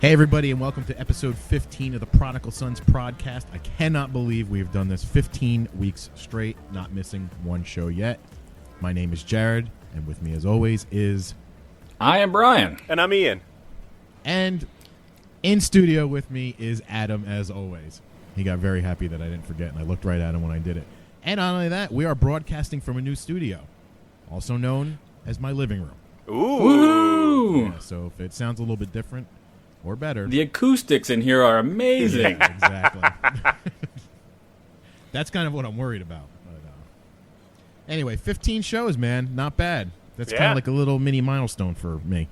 Hey, everybody, and welcome to episode 15 of the Prodigal Sons podcast. I cannot believe we have done this 15 weeks straight, not missing one show yet. My name is Jared, and with me, as always, is... I am Brian. And I'm Ian. And in studio with me is Adam, as always. He got very happy that I didn't forget, and I looked right at him when I did it. And not only that, we are broadcasting from a new studio, also known as my living room. Ooh. Yeah, so if it sounds a little bit different... or better. The acoustics in here are amazing. Yeah, exactly. That's kind of what I'm worried about. But, anyway, 15 shows, man. Not bad. That's kind of like a little mini milestone for me.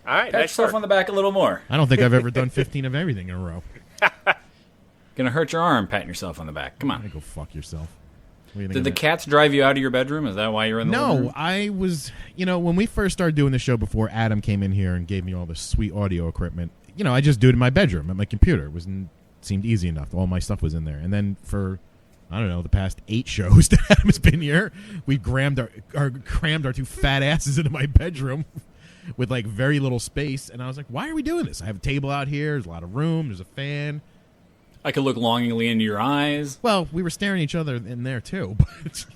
All right. Pat yourself on the back a little more. I don't think I've ever done 15 of everything in a row. Gonna hurt your arm patting yourself on the back. Come on. Go fuck yourself. Did the cats drive you out of your bedroom? Is that why you're in the living room? No, I was, when we first started doing the show before Adam came in here and gave me all this sweet audio equipment, I just do it in my bedroom at my computer. It seemed easy enough. All my stuff was in there. And then for, I don't know, the past 8 shows that Adam has been here, we crammed our two fat asses into my bedroom with like very little space. And I was like, why are we doing this? I have a table out here. There's a lot of room. There's a fan. I could look longingly into your eyes. Well, we were staring at each other in there too. But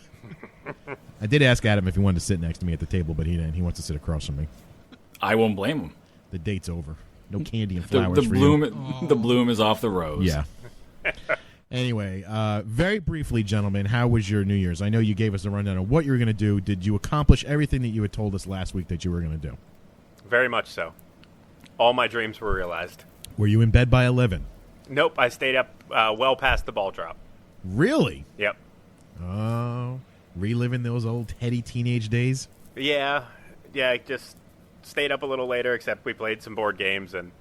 I did ask Adam if he wanted to sit next to me at the table, but he didn't. He wants to sit across from me. I won't blame him. The date's over. No candy and flowers the for bloom, you. The bloom is off the rose. Yeah. Anyway, very briefly, gentlemen, how was your New Year's? I know you gave us a rundown of what you were going to do. Did you accomplish everything that you had told us last week that you were going to do? Very much so. All my dreams were realized. Were you in bed by 11? Nope, I stayed up well past the ball drop. Really? Yep. Oh, reliving those old heady teenage days? Yeah, I just stayed up a little later, except we played some board games and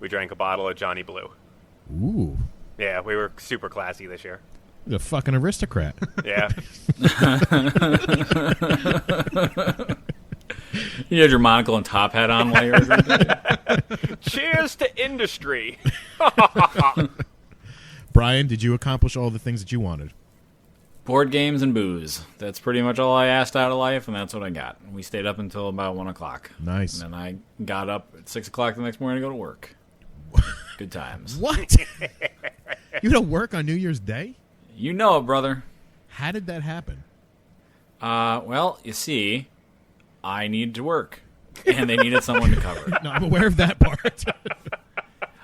we drank a bottle of Johnny Blue. Ooh. Yeah, we were super classy this year. You're a fucking aristocrat. Yeah. You had your monocle and top hat on while you were drinking. Cheers to industry. Brian, did you accomplish all the things that you wanted? Board games and booze. That's pretty much all I asked out of life, and that's what I got. We stayed up until about 1 o'clock. Nice. And then I got up at 6 o'clock the next morning to go to work. Good times. What? You don't work on New Year's Day? You know it, brother. How did that happen? Well, you see, I needed to work, and they needed someone to cover. No, I'm aware of that part.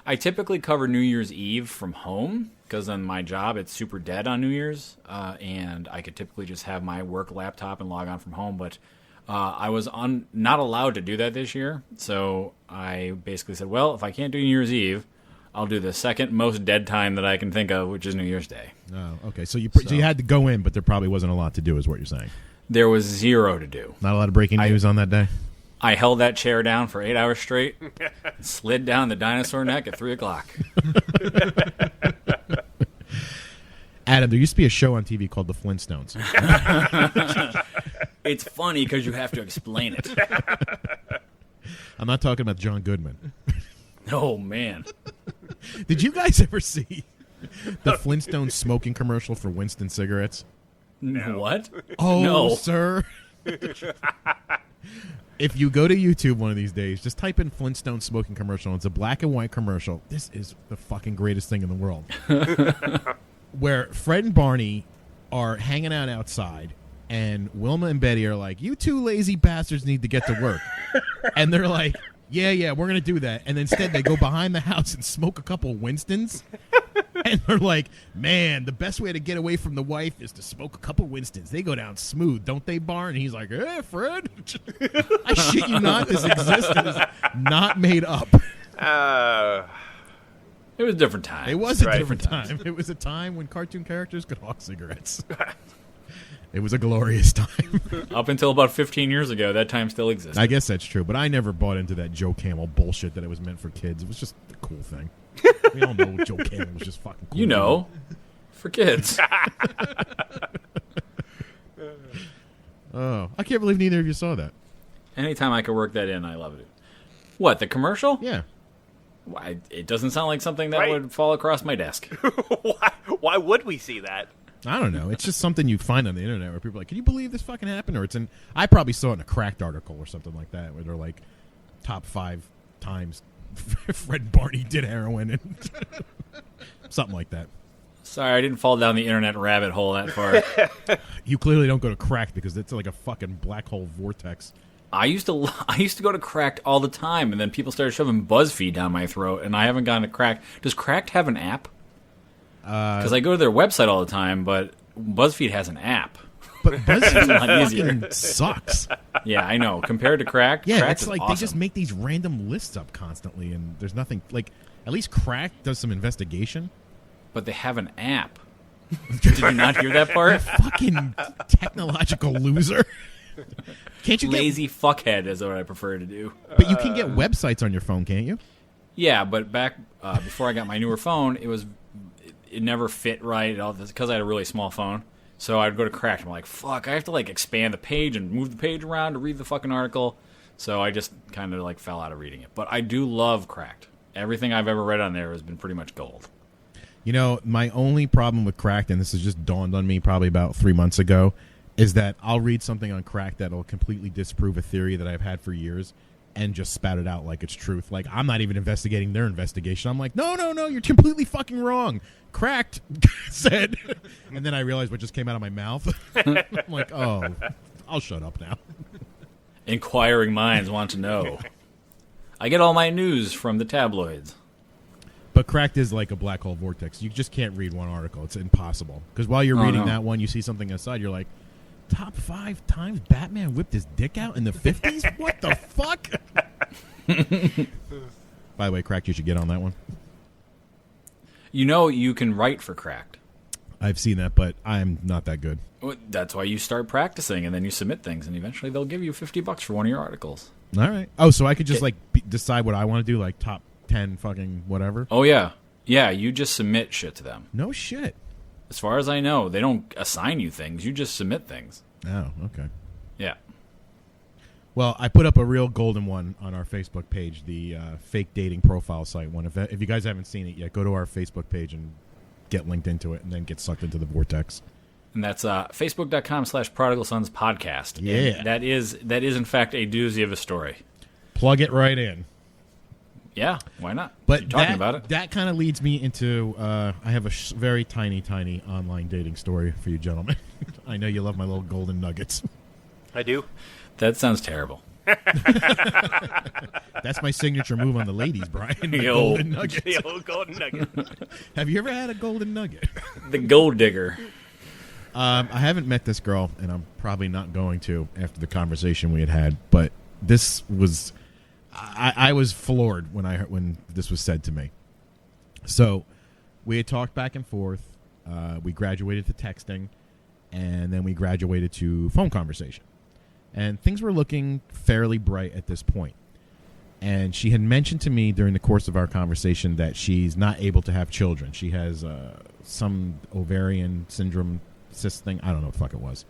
I typically cover New Year's Eve from home, because on my job, it's super dead on New Year's, and I could typically just have my work laptop and log on from home, but I was not allowed to do that this year, so I basically said, well, if I can't do New Year's Eve, I'll do the second most dead time that I can think of, which is New Year's Day. Oh, okay. So you had to go in, but there probably wasn't a lot to do, is what you're saying. There was zero to do. Not a lot of breaking news on that day? I held that chair down for 8 hours straight, slid down the dinosaur neck at 3 o'clock. Adam, there used to be a show on TV called The Flintstones. It's funny because you have to explain it. I'm not talking about John Goodman. Oh, man. Did you guys ever see the Flintstones smoking commercial for Winston cigarettes? No. What? Oh, no. Sir. If you go to YouTube one of these days, just type in Flintstone smoking commercial. It's a black and white commercial. This is the fucking greatest thing in the world. Where Fred and Barney are hanging out outside, and Wilma and Betty are like, you two lazy bastards need to get to work. And they're like, yeah, we're going to do that. And instead they go behind the house and smoke a couple of Winstons. And they're like, man, the best way to get away from the wife is to smoke a couple Winstons. They go down smooth, don't they, Barn? And he's like, Fred. I shit you not, this exists and is not made up. It was a different time. It was a different time. It was a time when cartoon characters could hawk cigarettes. It was a glorious time. Up until about 15 years ago, that time still existed. I guess that's true, but I never bought into that Joe Camel bullshit that it was meant for kids. It was just a cool thing. We all know Joe Camel was just fucking cool. You know, for kids. Oh, I can't believe neither of you saw that. Anytime I could work that in, I love it. What, the commercial? Yeah. Why, it doesn't sound like something that would fall across my desk. Why would we see that? I don't know. It's just something you find on the internet where people are like, can you believe this fucking happened? Or it's in, I probably saw it in a Cracked article or something like that where they're like, top 5 times Fred Barney did heroin and something like that. Sorry, I didn't fall down the internet rabbit hole that far. You clearly don't go to Cracked because it's like a fucking black hole vortex. I used to go to Cracked all the time, and then people started shoving Buzzfeed down my throat, and I haven't gone to Cracked. Does Cracked have an app? Because I go to their website all the time, but BuzzFeed has an app. But BuzzFeed a lot easier. fucking sucks. Yeah, I know. Compared to Cracked, Yeah, Cracked it's like is awesome. they just make these random lists up constantly, and there's nothing like. At least Cracked does some investigation. But they have an app. Did you not hear that part? Fucking technological loser. Can't you Lazy fuckhead is what I prefer to do. But you can get websites on your phone, can't you? Yeah, but back before I got my newer phone, it never fit right because I had a really small phone. So I'd go to Cracked. I'm like, fuck, I have to like expand the page and move the page around to read the fucking article. So I just kind of like fell out of reading it. But I do love Cracked. Everything I've ever read on there has been pretty much gold. You know, my only problem with Cracked, and this has just dawned on me probably about 3 months ago, is that I'll read something on Cracked that'll completely disprove a theory that I've had for years and just spout it out like it's truth. Like, I'm not even investigating their investigation. I'm like, no, you're completely fucking wrong. Cracked said. And then I realized what just came out of my mouth. I'm like, oh, I'll shut up now. Inquiring minds want to know. I get all my news from the tabloids. But Cracked is like a black hole vortex. You just can't read one article. It's impossible. Because while you're reading that one, you see something aside, you're like, top 5 times Batman whipped his dick out in the 50s? What the fuck? By the way, Cracked, you should get on that one. You know you can write for Cracked. I've seen that, but I'm not that good. Well, that's why you start practicing, and then you submit things, and eventually they'll give you $50 for one of your articles. All right. Oh, so I could just decide what I want to do, like top 10 fucking whatever? Oh, yeah. Yeah, you just submit shit to them. No shit. As far as I know, they don't assign you things. You just submit things. Oh, okay. Yeah. Well, I put up a real golden one on our Facebook page, the fake dating profile site one. If you guys haven't seen it yet, go to our Facebook page and get linked into it and then get sucked into the vortex. And that's facebook.com/Prodigal Sons Podcast. Yeah. And that is in fact a doozy of a story. Plug it right in. Yeah, why not? But you're talking about it. That kind of leads me into I have a very tiny online dating story for you gentlemen. I know you love my little golden nuggets. I do. That sounds terrible. That's my signature move on the ladies, Brian. The Yo. golden nuggets. The old golden nugget. Have you ever had a golden nugget? The gold digger. I haven't met this girl, and I'm probably not going to after the conversation we had. But this was, I was floored when this was said to me. So we had talked back and forth. We graduated to texting, and then we graduated to phone conversation. And things were looking fairly bright at this point. And she had mentioned to me during the course of our conversation that she's not able to have children. She has some ovarian syndrome cyst thing. I don't know what the fuck it was.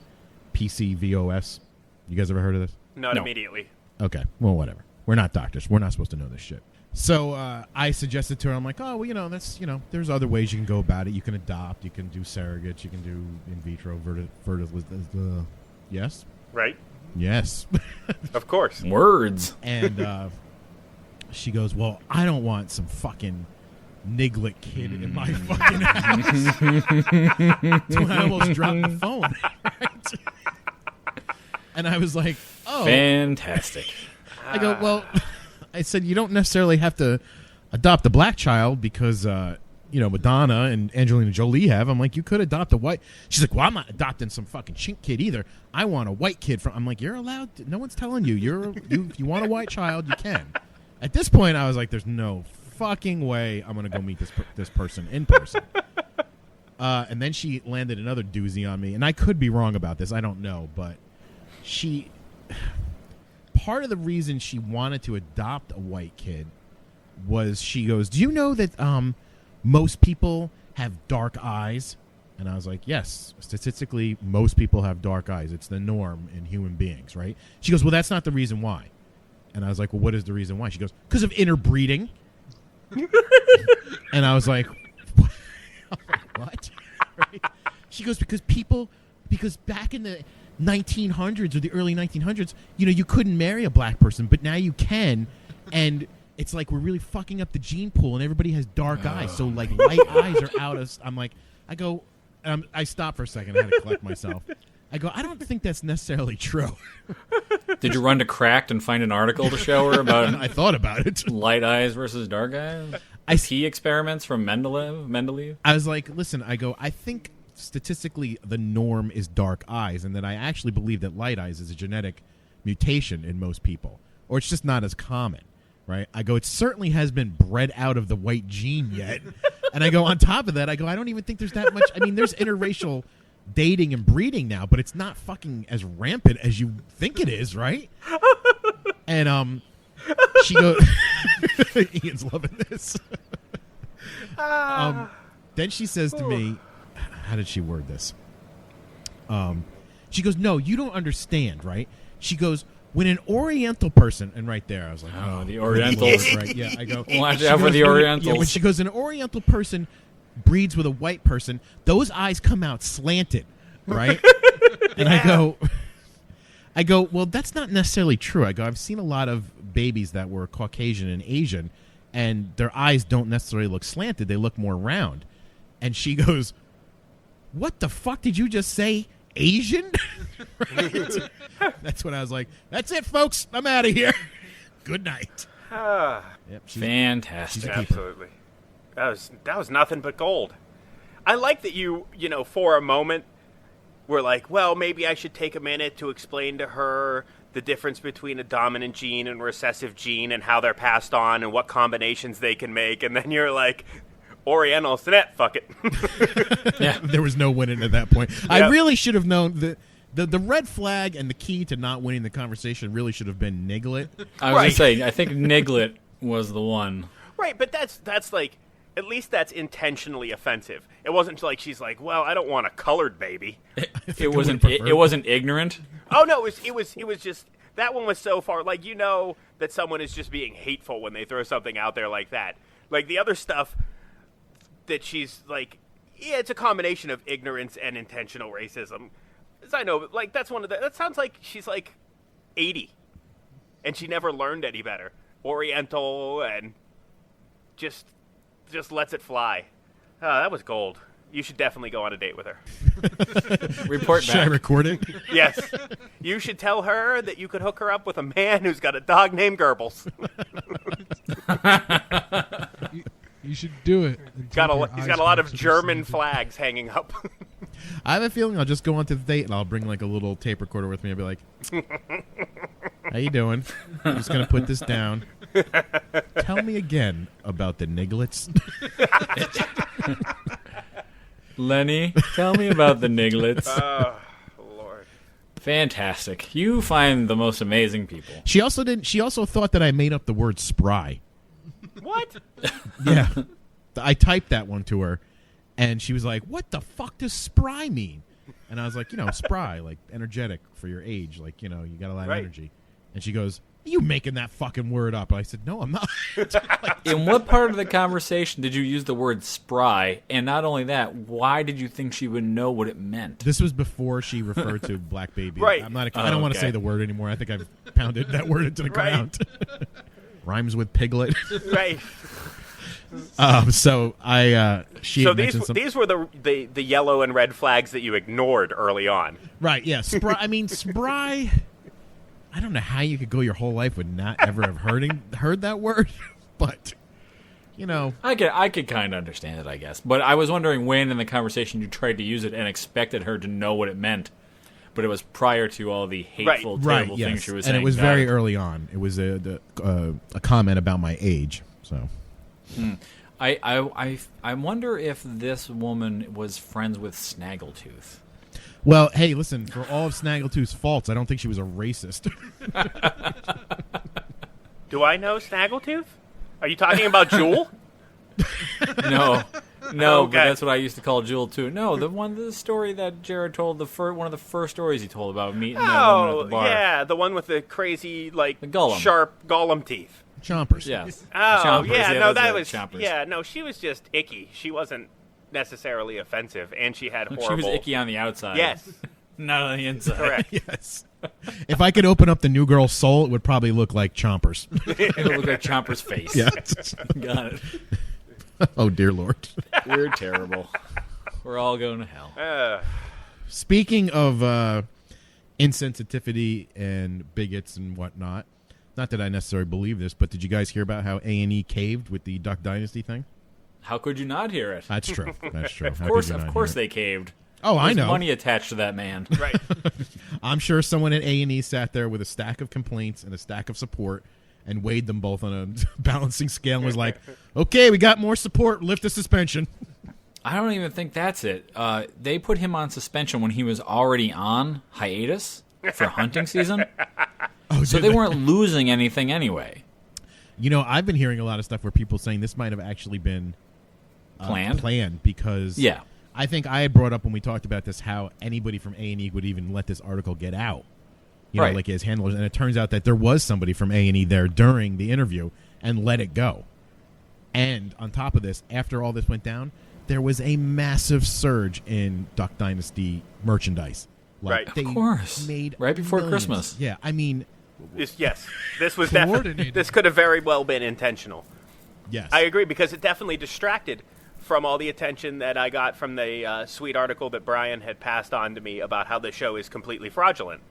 PCVOS. You guys ever heard of this? Not No. immediately. Okay. Well, whatever. We're not doctors. We're not supposed to know this shit. So I suggested to her, I'm like, oh, well, that's, there's other ways you can go about it. You can adopt. You can do surrogates. You can do in vitro fertilization. Yes? Right? Yes. Of course. Words. And she goes, well, I don't want some fucking niglet kid in my fucking house. So I almost dropped the phone. Right? And I was like, oh. Fantastic. I go, well, I said, you don't necessarily have to adopt a black child because, Madonna and Angelina Jolie have. I'm like, you could adopt a white. She's like, well, I'm not adopting some fucking chink kid either. I want a white kid. I'm like, you're allowed to, no one's telling you. If you want a white child, you can. At this point, I was like, there's no fucking way I'm going to go meet this person in person. And then she landed another doozy on me. And I could be wrong about this. I don't know. But part of the reason she wanted to adopt a white kid was she goes, do you know that most people have dark eyes? And I was like, yes, statistically, most people have dark eyes. It's the norm in human beings, right? She goes, well, that's not the reason why. And I was like, well, what is the reason why? She goes, because of interbreeding. And I was like, what? Right? She goes, because back in the 1900s or the early 1900s, you couldn't marry a black person, but now you can. And it's like we're really fucking up the gene pool, and everybody has dark eyes. So like light eyes are out of. I'm like, I go, I stop for a second. I had to collect myself. I go, I don't think that's necessarily true. Did you run to Cracked and find an article to show her about I thought about it. light eyes versus dark eyes? Pea experiments from Mendeleev? I was like, listen, I go, I think statistically the norm is dark eyes, and that I actually believe that light eyes is a genetic mutation in most people, or it's just not as common, right? I go, it certainly has been bred out of the white gene yet. And I go, on top of that, I go, I don't even think there's that much. I mean, there's interracial dating and breeding now, but it's not fucking as rampant as you think it is, right? And she goes, Ian's loving this. Then she says to me, how did she word this? She goes, no, you don't understand, right? She goes, when an Oriental person, and right there I was like, oh, the Orientals. Right? Yeah, I go, watch out for the Orientals. Yeah, when she goes, an Oriental person breeds with a white person, those eyes come out slanted, right? And I go, well, that's not necessarily true. I go, I've seen a lot of babies that were Caucasian and Asian, and their eyes don't necessarily look slanted. They look more round. And she goes, what the fuck did you just say? Asian? Right? That's when I was like, that's it, folks. I'm out of here. Good night. Yep, fantastic. Absolutely. That was nothing but gold. I like that you for a moment were like, well, maybe I should take a minute to explain to her the difference between a dominant gene and recessive gene and how they're passed on and what combinations they can make. And then you're like, Oriental Sinet, fuck it. Yeah, there was no winning at that point. Yep. I really should have known the red flag and the key to not winning the conversation really should have been Niglet. I was just saying, I think Niglet was the one. Right, but that's like, at least that's intentionally offensive. It wasn't like she's like, well, I don't want a colored baby. It wasn't ignorant. Oh no, it was just that one was so far like that someone is just being hateful when they throw something out there like that. Like the other stuff that she's like, yeah, it's a combination of ignorance and intentional racism. As I know, like that sounds like she's like 80 and she never learned any better. Oriental and just lets it fly. That was gold. You should definitely go on a date with her. Report back. Should I record it? Yes. You should tell her that you could hook her up with a man who's got a dog named Goebbels. You should do it. He's got a lot of German flags hanging up. I have a feeling I'll just go on to the date and I'll bring like a little tape recorder with me. I'll be like, how you doing? I'm just going to put this down. Tell me again about the Niglets. Lenny, tell me about the Niglets. Oh, Lord. Fantastic. You find the most amazing people. She also thought that I made up the word spry. What? Yeah. I typed that one to her, and she was like, what the fuck does spry mean? And I was like, spry, like energetic for your age. Like, you got a lot of energy. And she goes, you making that fucking word up? And I said, no, I'm not. In what part of the conversation did you use the word spry? And not only that, why did you think she would know what it meant? This was before she referred to black baby. Right. I don't want to say the word anymore. I think I've pounded that word into the ground. Rhymes with piglet. Right. So these were the yellow and red flags that you ignored early on. Right, yeah. Spry, I don't know how you could go your whole life with not ever have heard that word, but I could kind of understand it, I guess. But I was wondering when in the conversation you tried to use it and expected her to know what it meant. But it was prior to all the hateful, terrible things she was saying. And it was very early on. It was a comment about my age. So, I wonder if this woman was friends with Snaggletooth. Well, hey, listen. For all of Snaggletooth's faults, I don't think she was a racist. Do I know Snaggletooth? Are you talking about Jewel? No, okay. But that's what I used to call Jewel too. No, the story that Jared told, one of the first stories he told about meeting that woman at the bar. Yeah, the one with the crazy, like, Gollum. sharp Gollum teeth. Chompers. Yes. Oh, Chompers. yeah, no, that was... Chompers. Yeah, no, she was just icky. She wasn't necessarily offensive, and she had horrible... She was icky on the outside. Yes. Not on the inside. Correct. Yes. If I could open up the new girl's soul, it would probably look like Chompers. It would look like Chomper's face. Yeah. Got it. Oh, dear Lord. We're terrible. We're all going to hell. Speaking of insensitivity and bigots and whatnot, not that I necessarily believe this, but did you guys hear about how A&E caved with the Duck Dynasty thing? How could you not hear it? That's true. That's true. Of course they caved. Oh, I There's know. money attached to that man. Right. I'm sure someone at A&E sat there with a stack of complaints and a stack of support and weighed them both on a balancing scale and was like, okay, we got more support, lift the suspension. I don't even think that's it. They put him on suspension when he was already on hiatus for hunting season. So they weren't losing anything anyway. You know, I've been hearing a lot of stuff where people saying this might have actually been planned because I think I had brought up when we talked about this how anybody from A&E would even let this article get out. You know, like his handlers. And it turns out that there was somebody from A&E there during the interview and let it go. And on top of this, after all this went down, there was a massive surge in Duck Dynasty merchandise. Like, Right. They Of course. made Right before millions. Christmas. Yeah, I mean, Yes, this was definitely. Coordinated. This could have very well been intentional. yes. I agree because it definitely distracted from all the attention that I got from the sweet article that Brian had passed on to me about how the show is completely fraudulent,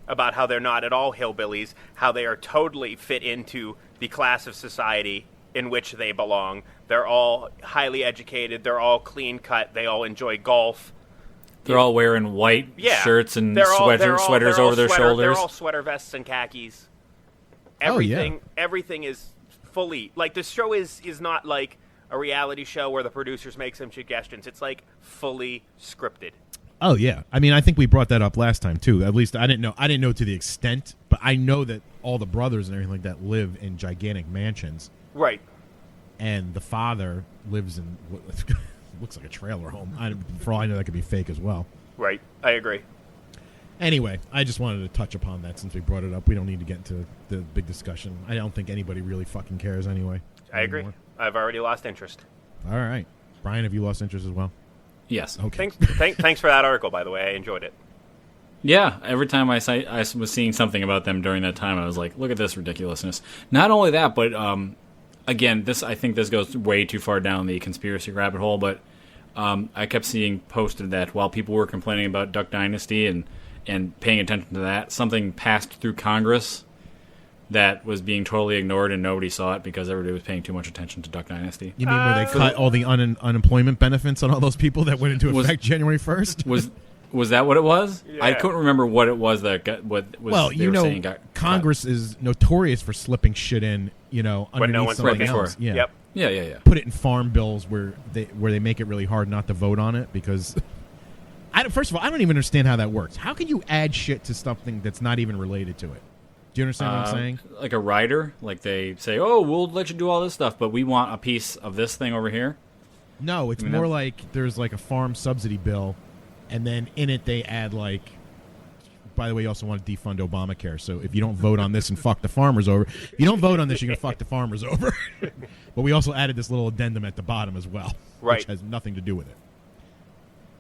about how they're not at all hillbillies, how they are totally fit into the class of society in which they belong. They're all highly educated. They're all clean cut. They all enjoy golf. They're all wearing white Yeah, shirts and they're all- sweaters they're all over their sweater- shoulders. They're all sweater vests and khakis. Oh, yeah. Everything is fully like the show is not like a reality show where the producers make some suggestions. It's like fully scripted. Oh yeah, I mean, I think we brought that up last time too. At least I didn't know to the extent, but I know that all the brothers and everything like that live in gigantic mansions, Right. and the father lives in what looks like a trailer home. For all I know, that could be fake as well. Right. I agree. Anyway, I just wanted to touch upon that since we brought it up. We don't need to get into the big discussion. I don't think anybody really fucking cares anyway. I agree. anymore. I've already lost interest. All right, Brian, have you lost interest as well? Yes. Okay. Thanks for that article, by the way. I enjoyed it. Yeah, every time I was seeing something about them during that time, I was like, look at this ridiculousness. Not only that, but again, I think this goes way too far down the conspiracy rabbit hole, but I kept seeing posted that while people were complaining about Duck Dynasty and paying attention to that, something passed through Congress that was being totally ignored and nobody saw it because everybody was paying too much attention to Duck Dynasty. You mean where they cut all the unemployment benefits on all those people that went into effect January 1st? Was that what it was? Yeah. I couldn't remember what it was that got what was. Well, they you were know, saying got Congress is notorious for slipping shit in, When underneath no one's something looking. else. Yeah. Yep. Yeah. Put it in farm bills where they make it really hard not to vote on it because first of all, I don't even understand how that works. How can you add shit to something that's not even related to it? Do you understand what I'm saying? Like a rider, like they say, "Oh, we'll let you do all this stuff, but we want a piece of this thing over here." No, it's I mean, more that's- like there's like a farm subsidy bill, and then in it they add like. By the way, you also want to defund Obamacare. So if you don't vote on this and fuck the farmers over, if you don't vote on this, you're gonna fuck the farmers over. But we also added this little addendum at the bottom as well, Right. which has nothing to do with it.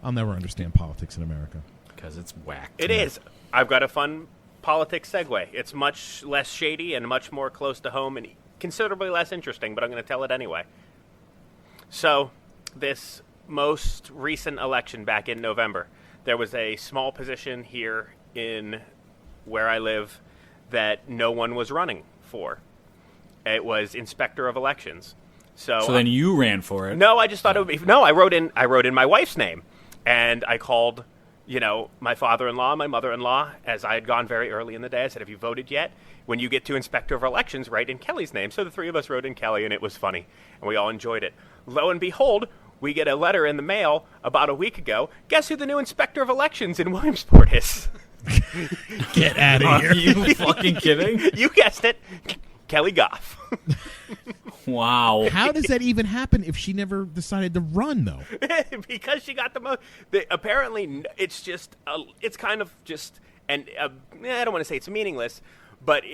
I'll never understand politics in America. Because it's whack. It is. I've got a fun politics segue. It's much less shady and much more close to home and considerably less interesting, but I'm going to tell it anyway. So, this most recent election back in November, there was a small position here in where I live that no one was running for. It was Inspector of Elections. So then you ran for it. No, I just thought it would be. No, I wrote in my wife's name, and I called, my father-in-law, my mother-in-law, as I had gone very early in the day. I said, "Have you voted yet? When you get to Inspector of Elections, write in Kelly's name." So the three of us wrote in Kelly, and it was funny, and we all enjoyed it. Lo and behold, we get a letter in the mail about a week ago. Guess who the new Inspector of Elections in Williamsport is? Get out of Are here! you fucking kidding? You guessed it, Kelly Goff. Wow. How does that even happen if she never decided to run though? Because she got the most. Apparently, it's just. It's kind of just. And I don't want to say it's meaningless, but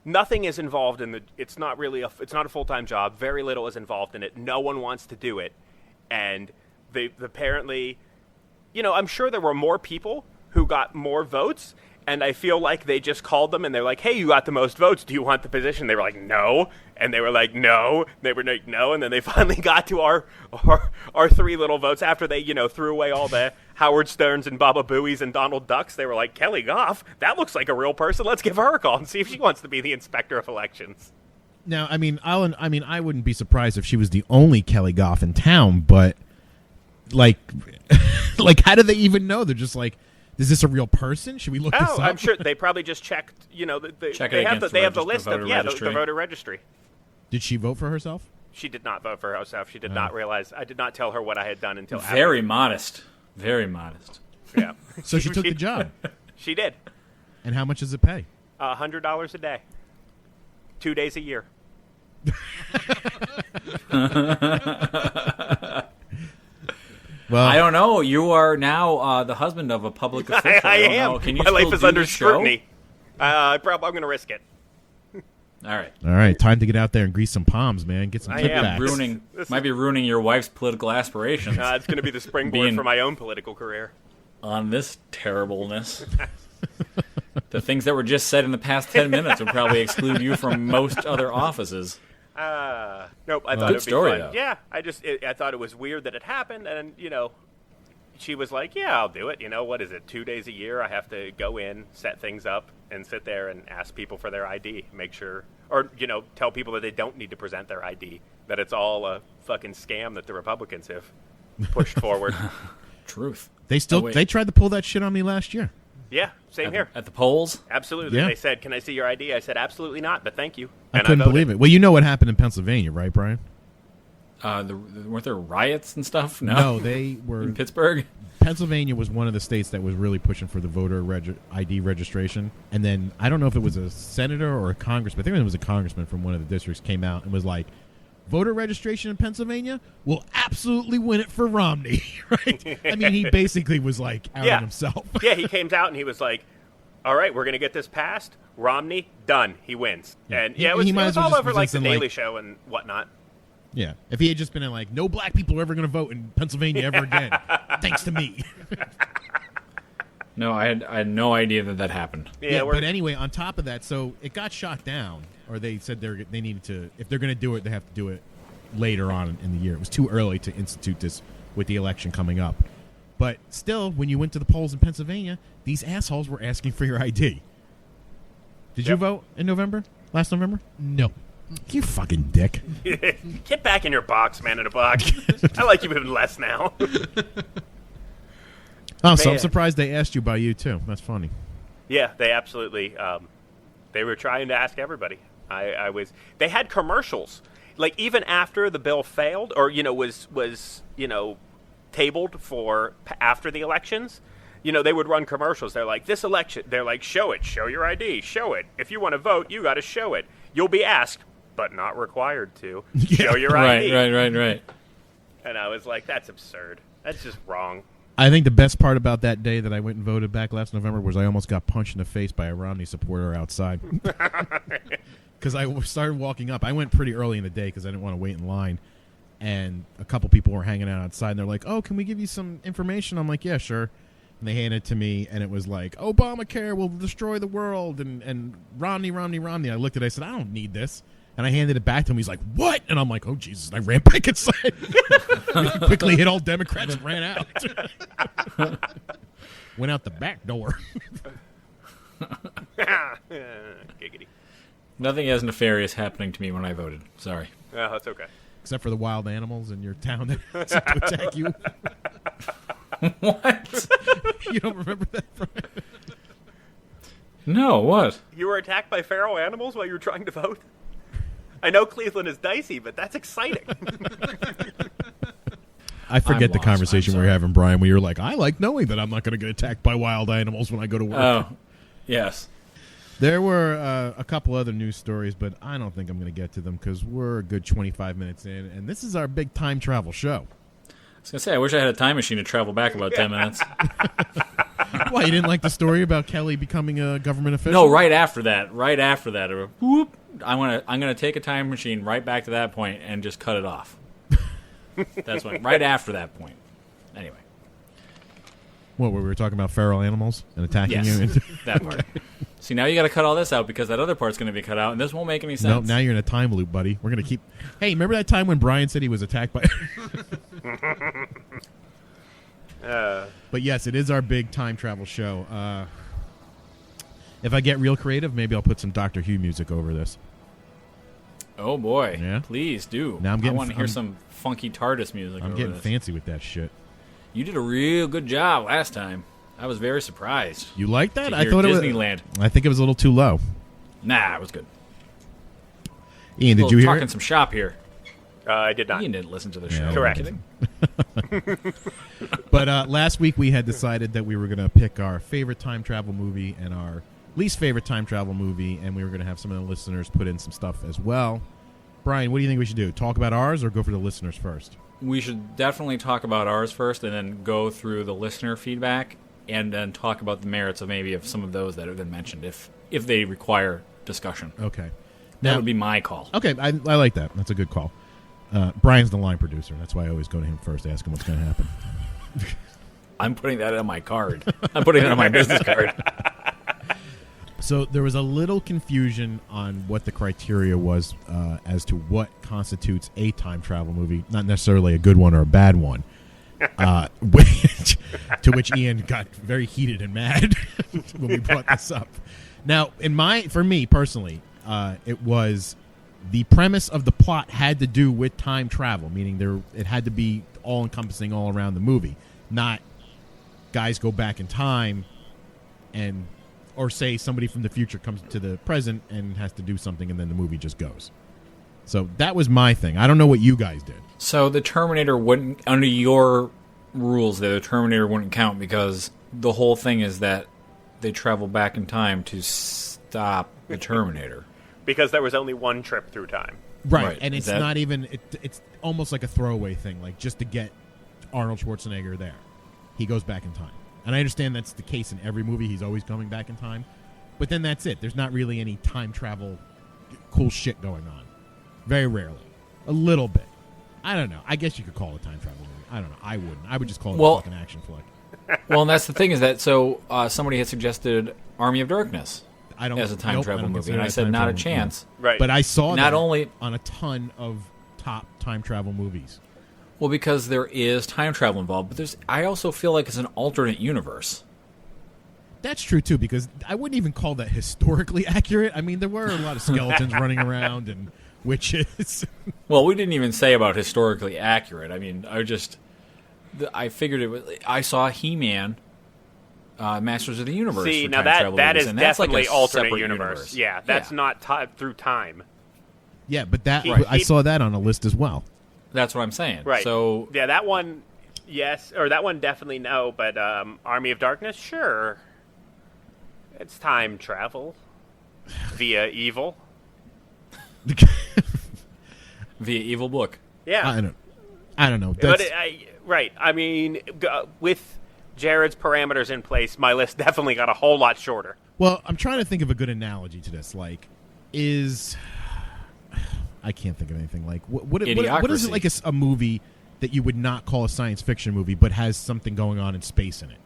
nothing is involved in the. It's not really it's not a full-time job. Very little is involved in it. No one wants to do it, and they apparently, I'm sure there were more people who got more votes, And I feel like they just called them and they're like, hey, you got the most votes. Do you want the position? They were like, no. And they were like, no. They were like, no. And then they finally got to our 3 little votes after they, threw away all the Howard Sterns and Baba Booey's and Donald Ducks. They were like, Kelly Goff, that looks like a real person. Let's give her a call and see if she wants to be the inspector of elections. Now, I wouldn't be surprised if she was the only Kelly Goff in town, but like how do they even know? They're just like, is this a real person? Should we look this up? I'm sure they probably just checked. They have the list of the voter registry. Did she vote for herself? She did not vote for herself. She did not realize. I did not tell her what I had done until very after. Modest. Very modest. Yeah. So she took the job. She did. And how much does it pay? $100 a day. 2 days a year. Well, I don't know. You are now the husband of a public official. I am. Know. Can you My life still is do under the show? scrutiny. I'm going to risk it. All right. Time to get out there and grease some palms, man. Get some I kickbacks. am. Might be ruining your wife's political aspirations. It's going to be the springboard for my own political career. On this terribleness. The things that were just said in the past 10 minutes would probably exclude you from most other offices. Nope. I thought it would be story, fun. though. Yeah. I thought it was weird that it happened, and she was like, "Yeah, I'll do it." What is it? 2 days a year, I have to go in, set things up, and sit there and ask people for their ID, make sure, or tell people that they don't need to present their ID, that it's all a fucking scam that the Republicans have pushed forward. Truth. They tried to pull that shit on me last year. Yeah, same here. At the polls? Absolutely. Yeah. They said, "Can I see your ID?" I said, "Absolutely not, but thank you." I And couldn't voted. believe it. Well, you know what happened in Pennsylvania, right, Brian? Weren't there riots and stuff? No, they were in Pittsburgh. Pennsylvania was one of the states that was really pushing for the voter ID registration. And then I don't know if it was a senator or a congressman. I think it was a congressman from one of the districts came out and was like, voter registration in Pennsylvania will absolutely win it for Romney, right? I mean, he basically was like outing himself. Yeah, he came out and he was like, "All right, we're going to get this passed. Romney, done. He wins." Yeah. And He it was might as well all just over was like just the in, Daily like- Show and whatnot. Yeah. If he had just been in like, no black people are ever going to vote in Pennsylvania ever again, thanks to me. No, I had no idea that happened. Yeah, But anyway, on top of that, so it got shot down, or they said they needed to, if they're going to do it, they have to do it later on in the year. It was too early to institute this with the election coming up. But still, when you went to the polls in Pennsylvania, these assholes were asking for your ID. Did you vote in November? Last November? No. You fucking dick. Get back in your box, man in a box. I like you even less now. Oh, so I'm Man. surprised they asked you about you, too. That's funny. Yeah, they absolutely. They were trying to ask everybody. They had commercials, like even after the bill failed, or was tabled for after the elections. They would run commercials. They're like, this election. They're like, show your ID, show it. If you want to vote, you got to show it. You'll be asked, but not required to show your ID. Right. And I was like, that's absurd. That's just wrong. I think the best part about that day that I went and voted back last November was I almost got punched in the face by a Romney supporter outside. Because I started walking up. I went pretty early in the day because I didn't want to wait in line. And a couple people were hanging out outside. And they're like, oh, can we give you some information? I'm like, yeah, sure. And they handed it to me, and it was like, Obamacare will destroy the world, and Romney. I looked at it, I said, I don't need this. And I handed it back to him. He's like, what? And I'm like, oh, Jesus. And I ran back inside. Quickly hit all Democrats and ran out. Went out the back door. Giggity. Nothing as nefarious happening to me when I voted. Sorry. Oh, that's okay. Except for the wild animals in your town that seem to attack you. What? You don't remember that? No, what? You were attacked by feral animals while you were trying to vote? I know Cleveland is dicey, but that's exciting. I forget I'm the lost. conversation I'm we were sorry. having, Brian, where you're like, I like knowing that I'm not going to get attacked by wild animals when I go to work. Oh, yes. There were a couple other news stories, but I don't think I'm going to get to them because we're a good 25 minutes in, and this is our big time travel show. I was going to say, I wish I had a time machine to travel back about 10 minutes. Why, you didn't like the story about Kelly becoming a government official? No, right after that. Whoop, I'm gonna take a time machine right back to that point and just cut it off. That's right after that point. Anyway. What, where we were talking about feral animals and attacking Yes, you? that part. See, now you got to cut all this out because that other part's going to be cut out, and this won't make any sense. No, now you're in a time loop, buddy. We're going to keep... Hey, remember that time when Brian said he was attacked by... But yes, it is our big time travel show. If I get real creative, maybe I'll put some Doctor Who music over this. Oh, boy. Yeah? Please do. Now I want to hear some funky TARDIS music I'm over getting this. fancy with that shit. You did a real good job last time. I was very surprised. You like that? To I hear thought Disneyland. it was... I think it was a little too low. Nah, it was good. Ian, did you hear talking it? some shop here. I did not. Ian didn't listen to the Yeah, show. Correct. Are you kidding? But last week we had decided that we were going to pick our favorite time travel movie and our least favorite time travel movie, and we were going to have some of the listeners put in some stuff as well. Brian, what do you think we should do? Talk about ours or go for the listeners first? We should definitely talk about ours first and then go through the listener feedback and then talk about the merits of maybe of some of those that have been mentioned if they require discussion. Okay. That would be my call. Okay, I like that. That's a good call. Brian's the line producer. That's why I always go to him first to ask him what's going to happen. I'm putting that on my card. I'm putting it on my business card. So there was a little confusion on what the criteria was as to what constitutes a time travel movie, not necessarily a good one or a bad one. To which Ian got very heated and mad when we brought this up. Now, for me personally, it was the premise of the plot had to do with time travel, meaning it had to be all encompassing all around the movie, not guys go back in time or say somebody from the future comes to the present and has to do something and then the movie just goes. So that was my thing. I don't know what you guys did. So the Terminator wouldn't, under your rules, the Terminator wouldn't count because the whole thing is that they travel back in time to stop the Terminator. Because there was only one trip through time. Right. And it's not even, it's almost like a throwaway thing, like just to get Arnold Schwarzenegger there. He goes back in time. And I understand that's the case in every movie. He's always coming back in time. But then that's it. There's not really any time travel cool shit going on. Very rarely. A little bit. I don't know. I guess you could call it a time travel movie. I don't know. I wouldn't. I would just call it a fucking action flick. Well, and that's the thing is that, somebody had suggested Army of Darkness as a time travel movie. And I said, not a chance. Right. But I saw Not that only on a ton of top time travel movies. Well, because there is time travel involved, but I also feel like it's an alternate universe. That's true, too, because I wouldn't even call that historically accurate. I mean, there were a lot of skeletons running around and witches. Well, we didn't even say about historically accurate. I mean, I figured it was... I saw He-Man, Masters of the Universe. See, for now time travel that movies, is and that's definitely like a alternate separate universe. Yeah, that's not through time. Yeah, but I saw that on a list as well. That's what I'm saying. Right. So yeah, that one, yes, or that one definitely no. But Army of Darkness, sure, it's time travel via evil. via evil book. Yeah, I don't know. but right. I mean, with Jared's parameters in place, my list definitely got a whole lot shorter. Well, I'm trying to think of a good analogy to this. Like, I can't think of anything. Like, what is it like a movie that you would not call a science fiction movie but has something going on in space in it?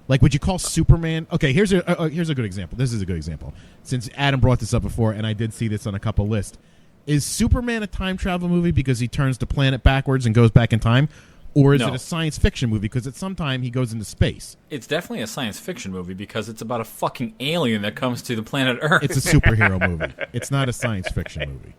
Like, would you call Superman... Okay, here's a good example. This is a good example. Since Adam brought this up before, and I did see this on a couple lists. Is Superman a time travel movie because he turns the planet backwards and goes back in time? Or is it a science fiction movie because at some time he goes into space? It's definitely a science fiction movie because it's about a fucking alien that comes to the planet Earth. It's a superhero movie. It's not a science fiction movie.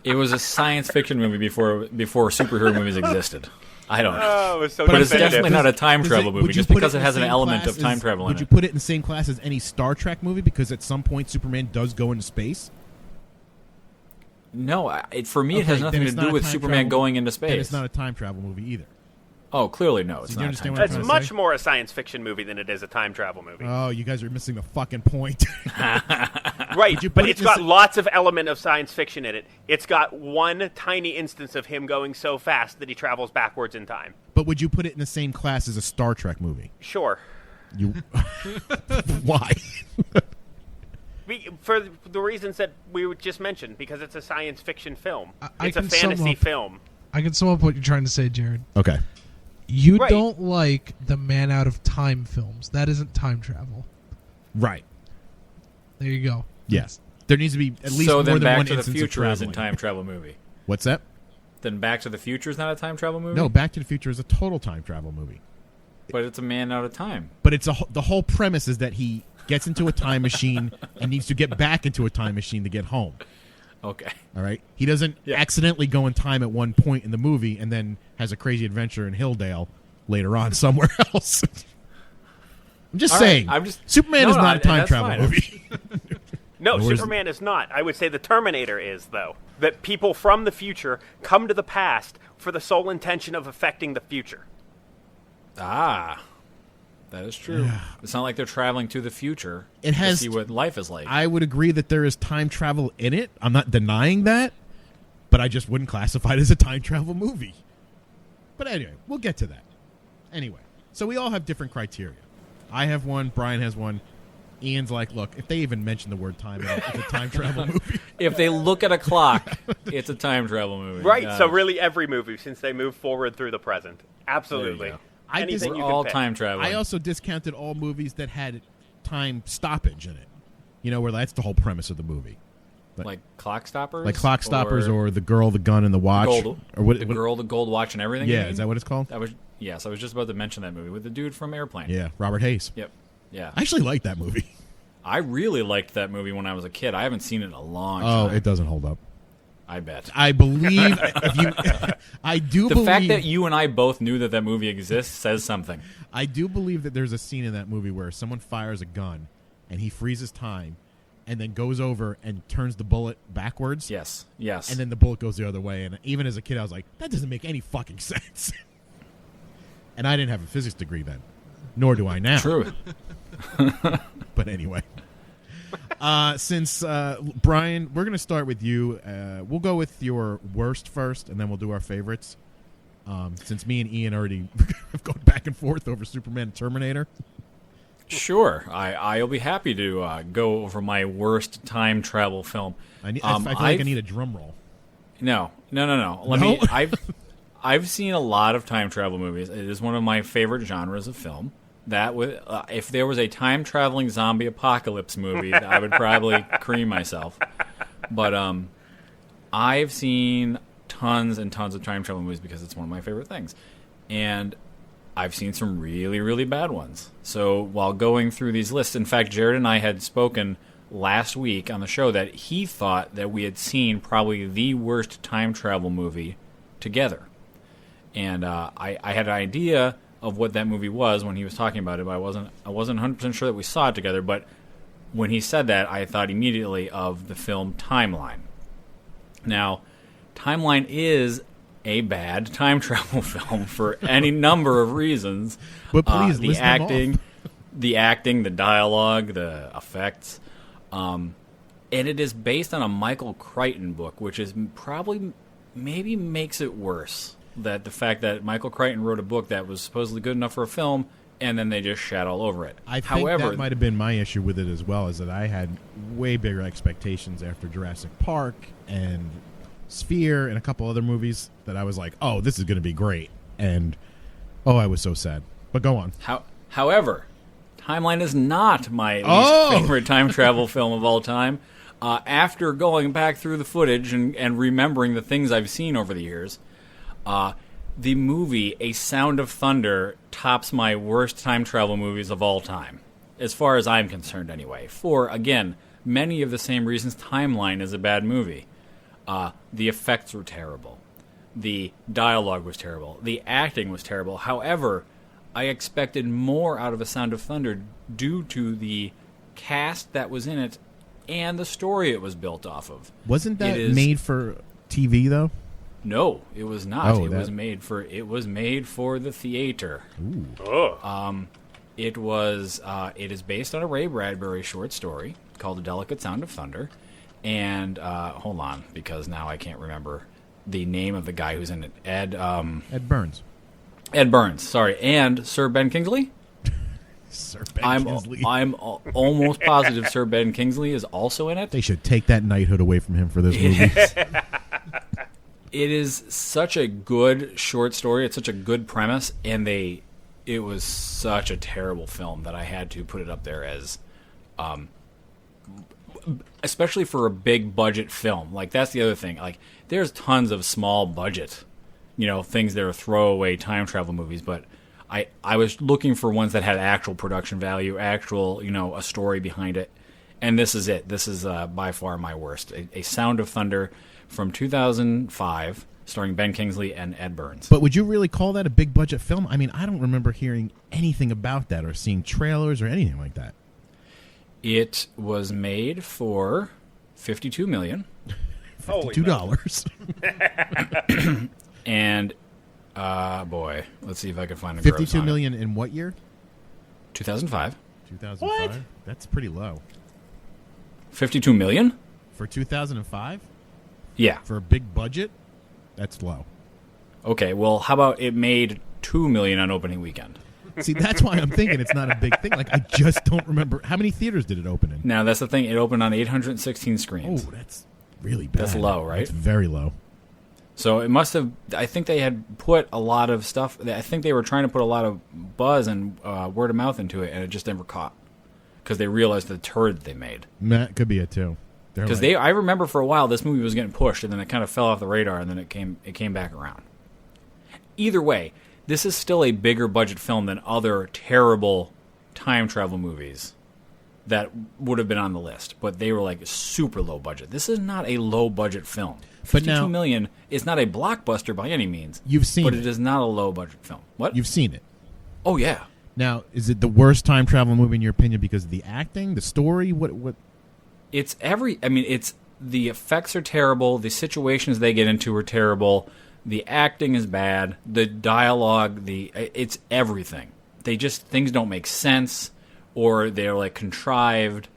It was a science fiction movie before superhero movies existed. I don't know. Oh, it was so but it's definitive. definitely not a time travel movie just because it has an element of time travel in it. Would you put it in the same class as any Star Trek movie because at some point Superman does go into space? No, for me it has nothing to do with Superman going into space. Then it's not a time travel movie either. Oh, clearly no. It's not. It's much more a science fiction movie than it is a time travel movie. Oh, you guys are missing the fucking point. Right, but it's got lots of element of science fiction in it. It's got one tiny instance of him going so fast that he travels backwards in time. But would you put it in the same class as a Star Trek movie? Sure. You Why? For the reasons that we just mentioned, because it's a science fiction film. I It's a can sum fantasy up- film. I can sum up what you're trying to say, Jared. Okay. You Right. don't like the Man Out of Time films. That isn't time travel. Right. There you go. Yes. There needs to be at least So more then than Back one to the instance of Future is a traveling. time travel movie. What's that? Then Back to the Future is not a time travel movie? No, Back to the Future is a total time travel movie. But it's a man out of time. But it's the whole premise is that he gets into a time machine and needs to get back into a time machine to get home. Okay. All right? He doesn't Yeah. accidentally go in time at one point in the movie and then has a crazy adventure in Hilldale later on somewhere else. I'm just All right, saying. I'm just- Superman No, is no, not a time that's travel fine. movie. No, Or is- Superman is not. I would say the Terminator is, though. That people from the future come to the past for the sole intention of affecting the future. Ah. That is true. It's not like they're traveling to the future It has- to see what life is like. I would agree that there is time travel in it. I'm not denying that, but I just wouldn't classify it as a time travel movie. But anyway, we'll get to that. Anyway, so we all have different criteria. I have one, Brian has one. Ian's like, look, if they even mention the word time, it's a time travel movie. If they look at a clock, it's a time travel movie. Right, so really every movie, since they move forward through the present. Absolutely. go. I Anything dis- you We're can all pick. time traveling. I also discounted all movies that had time stoppage in it. You know, where that's the whole premise of the movie. like Clock Stoppers? Like Clock Stoppers or The Girl, the Gun, and the Watch. Gold, or what, the what- Girl, the Gold Watch, and everything. you Yeah, mean? is that what it's called? Yes, I was just about to mention that movie with the dude from Airplane. Yeah, Robert Hayes. Yep. Yeah. I actually like that movie. I really liked that movie when I was a kid. I haven't seen it in a long Oh, time. it doesn't hold up. I bet. I believe if you, I do The believe fact that you and I both knew that movie exists says something. I do believe that there's a scene in that movie where someone fires a gun and he freezes time and then goes over and turns the bullet backwards. Yes. Yes. And then the bullet goes the other way. And even as a kid, I was like, that doesn't make any fucking sense. And I didn't have a physics degree then, nor do I now. True. But anyway. Since Brian, we're going to start with you. We'll go with your worst first, and then we'll do our favorites. Since me and Ian already have gone back and forth over Superman and Terminator. Sure. I'll be happy to go over my worst time travel film. I feel like I need a drum roll. No. No? I've seen a lot of time travel movies. It is one of my favorite genres of film. That would, if there was a time traveling zombie apocalypse movie, I would probably cream myself. But I've seen tons and tons of time travel movies because it's one of my favorite things, and I've seen some really, really bad ones. So while going through these lists, in fact, Jared and I had spoken last week on the show that he thought that we had seen probably the worst time travel movie together. And I had an idea of what that movie was when he was talking about it, but I wasn't 100% sure that we saw it together. But when he said that, I thought immediately of the film Timeline. Now, Timeline is a bad time travel film for any number of reasons. But please, the list them acting, the dialogue, the effects, and it is based on a Michael Crichton book, which is probably maybe makes it worse. That the fact that Michael Crichton wrote a book that was supposedly good enough for a film, and then they just shat all over it. I think However, that might have been my issue with it as well, is that I had way bigger expectations after Jurassic Park and Sphere and a couple other movies that I was like, oh, this is going to be great. And, oh, I was so sad. But go on. However, Timeline is not my Oh! least favorite time travel film of all time. After going back through the footage and remembering the things I've seen over the years, the movie A Sound of Thunder tops my worst time travel movies of all time, as far as I'm concerned anyway. For, again, many of the same reasons Timeline is a bad movie. The effects were terrible. The dialogue was terrible. The acting was terrible. However, I expected more out of A Sound of Thunder due to the cast that was in it and the story it was built off of. Wasn't that It is- made for TV, though? No, it was not. Oh, it that- was made for the theater. Ugh. It was. It is based on a Ray Bradbury short story called "A Delicate Sound of Thunder," and hold on, because now I can't remember the name of the guy who's in it. Ed Burns. Ed Burns. Sorry, and Sir Ben Kingsley. Sir Ben I'm Kingsley. almost positive Sir Ben Kingsley is also in it. They should take that knighthood away from him for this movie. It is such a good short story. It's such a good premise, and it was such a terrible film that I had to put it up there as, especially for a big budget film. Like, that's the other thing. Like, there's tons of small budget, things that are throwaway time travel movies, but I was looking for ones that had actual production value, actual, a story behind it. And this is it. This is by far my worst. A Sound of Thunder from 2005, starring Ben Kingsley and Ed Burns. But would you really call that a big budget film? I mean, I don't remember hearing anything about that or seeing trailers or anything like that. It was made for $52 million. $52. And, boy, let's see if I can find a $52 million in what year? 2005. 2005? What? That's pretty low. $52 million? For 2005? Yeah. For a big budget? That's low. Okay, well, how about it made $2 million on opening weekend? See, that's why I'm thinking it's not a big thing. Like, I just don't remember. How many theaters did it open in? Now, that's the thing. It opened on 816 screens. Oh, that's really bad. That's low, right? That's very low. So it must have. I think they had put a lot of stuff. I think they were trying to put a lot of buzz and word of mouth into it, and it just never caught because they realized the turd they made. That could be it too. Because I remember for a while this movie was getting pushed, and then it kind of fell off the radar, and then it came back around. Either way, this is still a bigger budget film than other terrible time travel movies that would have been on the list, but they were like super low budget. This is not a low budget film. But now, $52 million is not a blockbuster by any means. You've seen but it. It is not a low budget film. What? You've seen it. Oh yeah. Now, is it the worst time travel movie in your opinion because of the acting, the story? What? It's it's the effects are terrible. The situations they get into are terrible. The acting is bad. The dialogue, it's everything. Things don't make sense, or they're like contrived.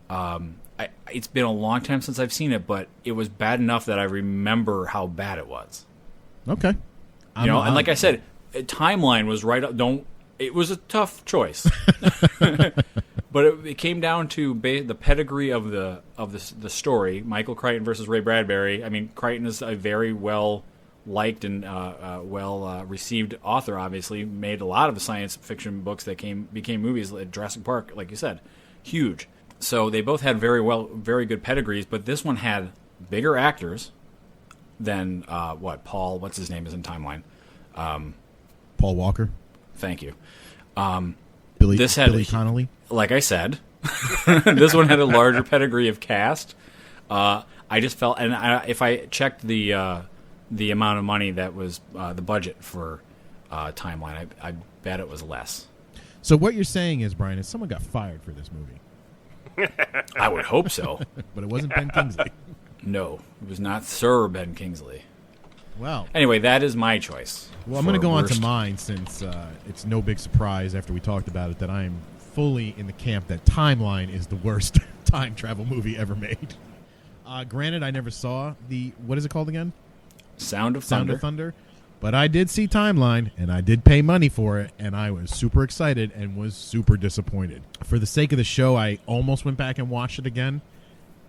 It's been a long time since I've seen it, but it was bad enough that I remember how bad it was. Okay. And like I said, timeline was right up. It was a tough choice, but it came down to the pedigree of the story. Michael Crichton versus Ray Bradbury. I mean, Crichton is a very well liked and well received author. Obviously, made a lot of science fiction books that became movies. Like Jurassic Park, like you said, huge. So they both had very good pedigrees, but this one had bigger actors than Paul. What's his name is in Timeline? Paul Walker. Thank you. Billy Connolly. Like I said, this one had a larger pedigree of cast. I just felt, and if I checked the amount of money that was the budget for Timeline, I bet it was less. So what you're saying is, Brian, is someone got fired for this movie. I would hope so. But it wasn't Ben Kingsley. No, it was not Sir Ben Kingsley. Well, anyway, that is my choice. Well, I'm going to go on to mine since it's no big surprise after we talked about it that I'm fully in the camp that Timeline is the worst time travel movie ever made. Granted, I never saw what is it called again? Sound of Thunder. But I did see Timeline, and I did pay money for it, and I was super excited and was super disappointed. For the sake of the show, I almost went back and watched it again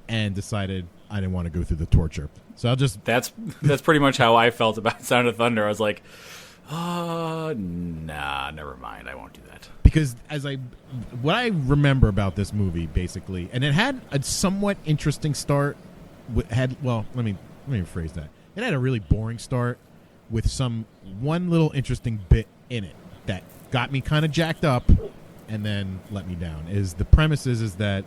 and decided I didn't want to go through the torture. So I'll just... That's pretty much how I felt about Sound of Thunder. I was like, nah, never mind. I won't do that. Because what I remember about this movie, basically, and it had a somewhat interesting start. Let me rephrase that. It had a really boring start with one little interesting bit in it that got me kind of jacked up and then let me down. The premise is that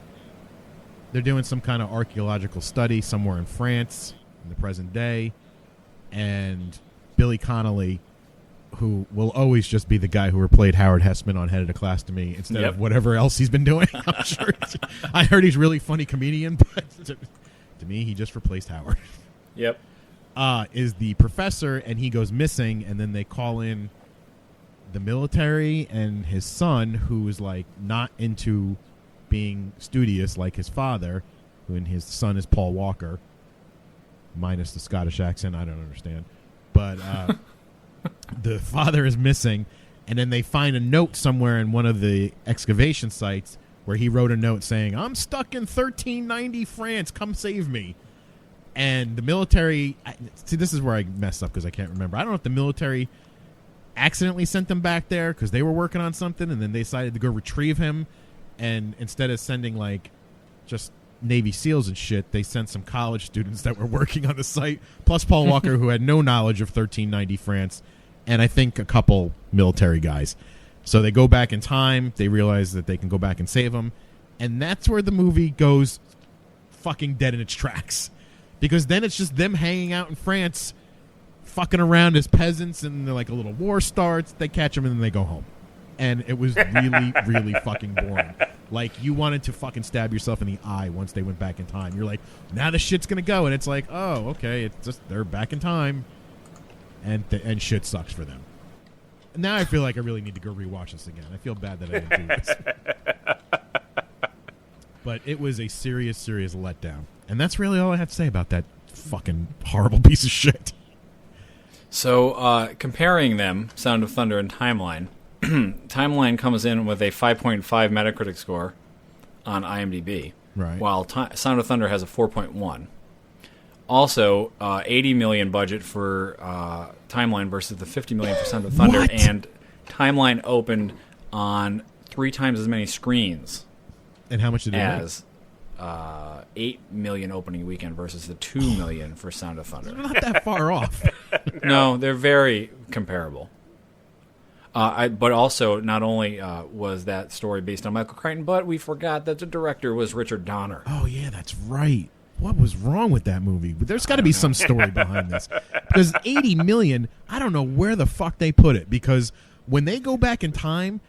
they're doing some kind of archaeological study somewhere in France in the present day, and Billy Connolly, who will always just be the guy who played Howard Hessman on Head of the Class to me instead of whatever else he's been doing. I'm sure. I heard he's a really funny comedian, but to me, he just replaced Howard. Yep. Is the professor, and he goes missing, and then they call in the military and his son, who is like not into being studious like his father, and his son is Paul Walker, minus the Scottish accent. I don't understand. But the father is missing, and then they find a note somewhere in one of the excavation sites where he wrote a note saying, "I'm stuck in 1390 France, come save me." And the military, see, this is where I messed up because I can't remember. I don't know if the military accidentally sent them back there because they were working on something, and then they decided to go retrieve him. And instead of sending like just Navy SEALs and shit, they sent some college students that were working on the site, plus Paul Walker, who had no knowledge of 1390 France, and I think a couple military guys. So they go back in time. They realize that they can go back and save him, and that's where the movie goes fucking dead in its tracks, because then it's just them hanging out in France, fucking around as peasants, and they're like a little war starts. They catch them and then they go home, and it was really, really fucking boring. Like, you wanted to fucking stab yourself in the eye once they went back in time. You're like, now the shit's gonna go, and it's like, oh, okay, it's just they're back in time, and shit sucks for them. Now I feel like I really need to go rewatch this again. I feel bad that I didn't do this. But it was a serious, serious letdown. And that's really all I have to say about that fucking horrible piece of shit. So, comparing them, Sound of Thunder and Timeline, Timeline comes in with a 5.5 Metacritic score on IMDb, right? While Sound of Thunder has a 4.1. Also, $80 million budget for Timeline versus the $50 million for Sound of Thunder, What? and Timeline opened on 3 times as many screens. And how much did it as $8 million opening weekend versus the $2 million for Sound of Thunder. Not that far off. No, they're very comparable. But also, not only was that story based on Michael Crichton, but we forgot that the director was Richard Donner. Oh, yeah, that's right. What was wrong with that movie? There's got to be some story behind this. Because $80 million, I don't know where the fuck they put it. Because when they go back in time,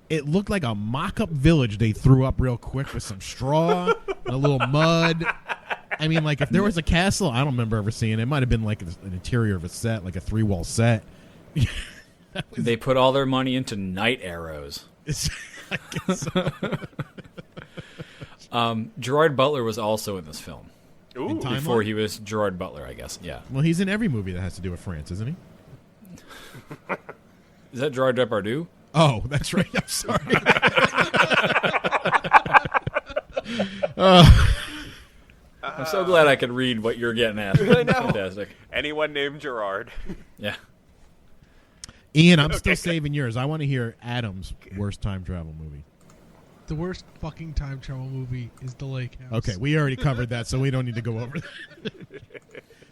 it looked like a mock-up village they threw up real quick with some straw and a little mud. I mean, like, if there was a castle, I don't remember ever seeing it. It might have been like an interior of a set, like a 3-wall set. They put all their money into night arrows. I guess so. Gerard Butler was also in this film. Ooh. Before he was Gerard Butler, I guess. Yeah. Well, he's in every movie that has to do with France, isn't he? Is that Gerard Depardieu? Oh, that's right. I'm sorry. I'm so glad I could read what you're getting at. I know. Fantastic. Anyone named Gerard. Yeah. Ian, I'm still saving yours. I want to hear Adam's worst time travel movie. The worst fucking time travel movie is The Lake House. Okay, we already covered that, so we don't need to go over that.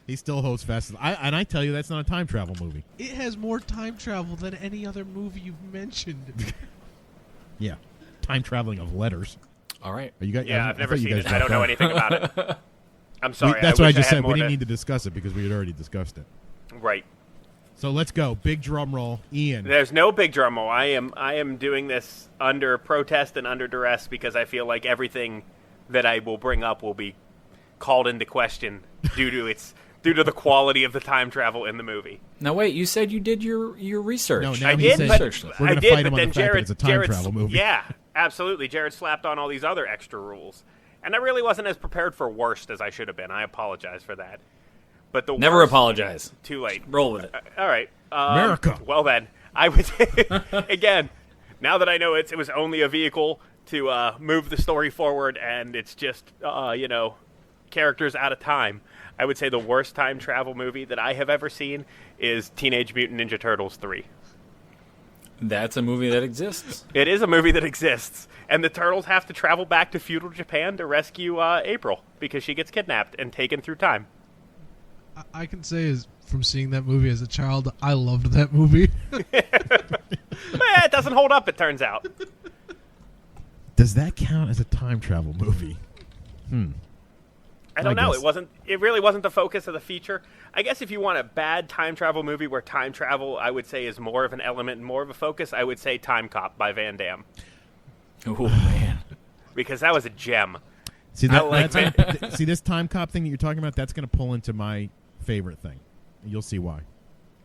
He still holds fast. And I tell you, that's not a time travel movie. It has more time travel than any other movie you've mentioned. Yeah, time traveling of letters. All right. Are you guys? Yeah, I've never you seen guys it. I don't know anything about it. I'm sorry. That's what I wish just had said. more We didn't to- need to discuss it because we had already discussed it. Right. So let's go. Big drum roll, Ian. There's no big drum roll. I am doing this under protest and under duress because I feel like everything that I will bring up will be called into question due to the quality of the time travel in the movie. Now, wait, you said you did your research. No, now I he did, said but we're I gonna did, fight him but on then the fact that Jared, it's a time travel movie. Yeah, absolutely. Jared slapped on all these other extra rules, and I really wasn't as prepared for worst as I should have been. I apologize for that. But the Never worst, apologize. Too late. Roll with it. All right. America. Well then, I would again. Now that I know it was only a vehicle to move the story forward, and it's just characters out of time. I would say the worst time travel movie that I have ever seen is Teenage Mutant Ninja Turtles 3. That's a movie that exists. It is a movie that exists, and the turtles have to travel back to feudal Japan to rescue April because she gets kidnapped and taken through time. I can say is from seeing that movie as a child, I loved that movie. It doesn't hold up, it turns out. Does that count as a time travel movie? I don't know. guess. It really wasn't the focus of the feature. I guess if you want a bad time travel movie where time travel, I would say, is more of an element and more of a focus, I would say Time Cop by Van Damme. Oh, man. Because that was a gem. See, I like see this time cop thing that you're talking about? That's going to pull into my favorite thing. You'll see why.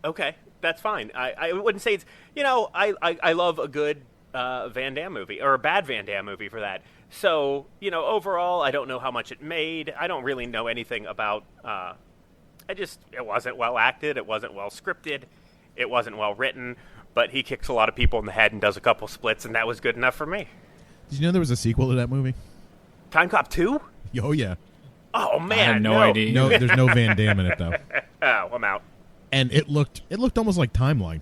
Okay, that's fine. I wouldn't say it's... I love a good Van Damme movie, or a bad Van Damme movie for that. So, overall, I don't know how much it made. I don't really know anything about... it wasn't well acted. It wasn't well scripted. It wasn't well written. But he kicks a lot of people in the head and does a couple splits, and that was good enough for me. Did you know there was a sequel to that movie? Time Cop 2? Oh, yeah. Oh man, I had no idea. No, there's no Van Damme in it though. Oh, I'm out. And it looked almost like Timeline.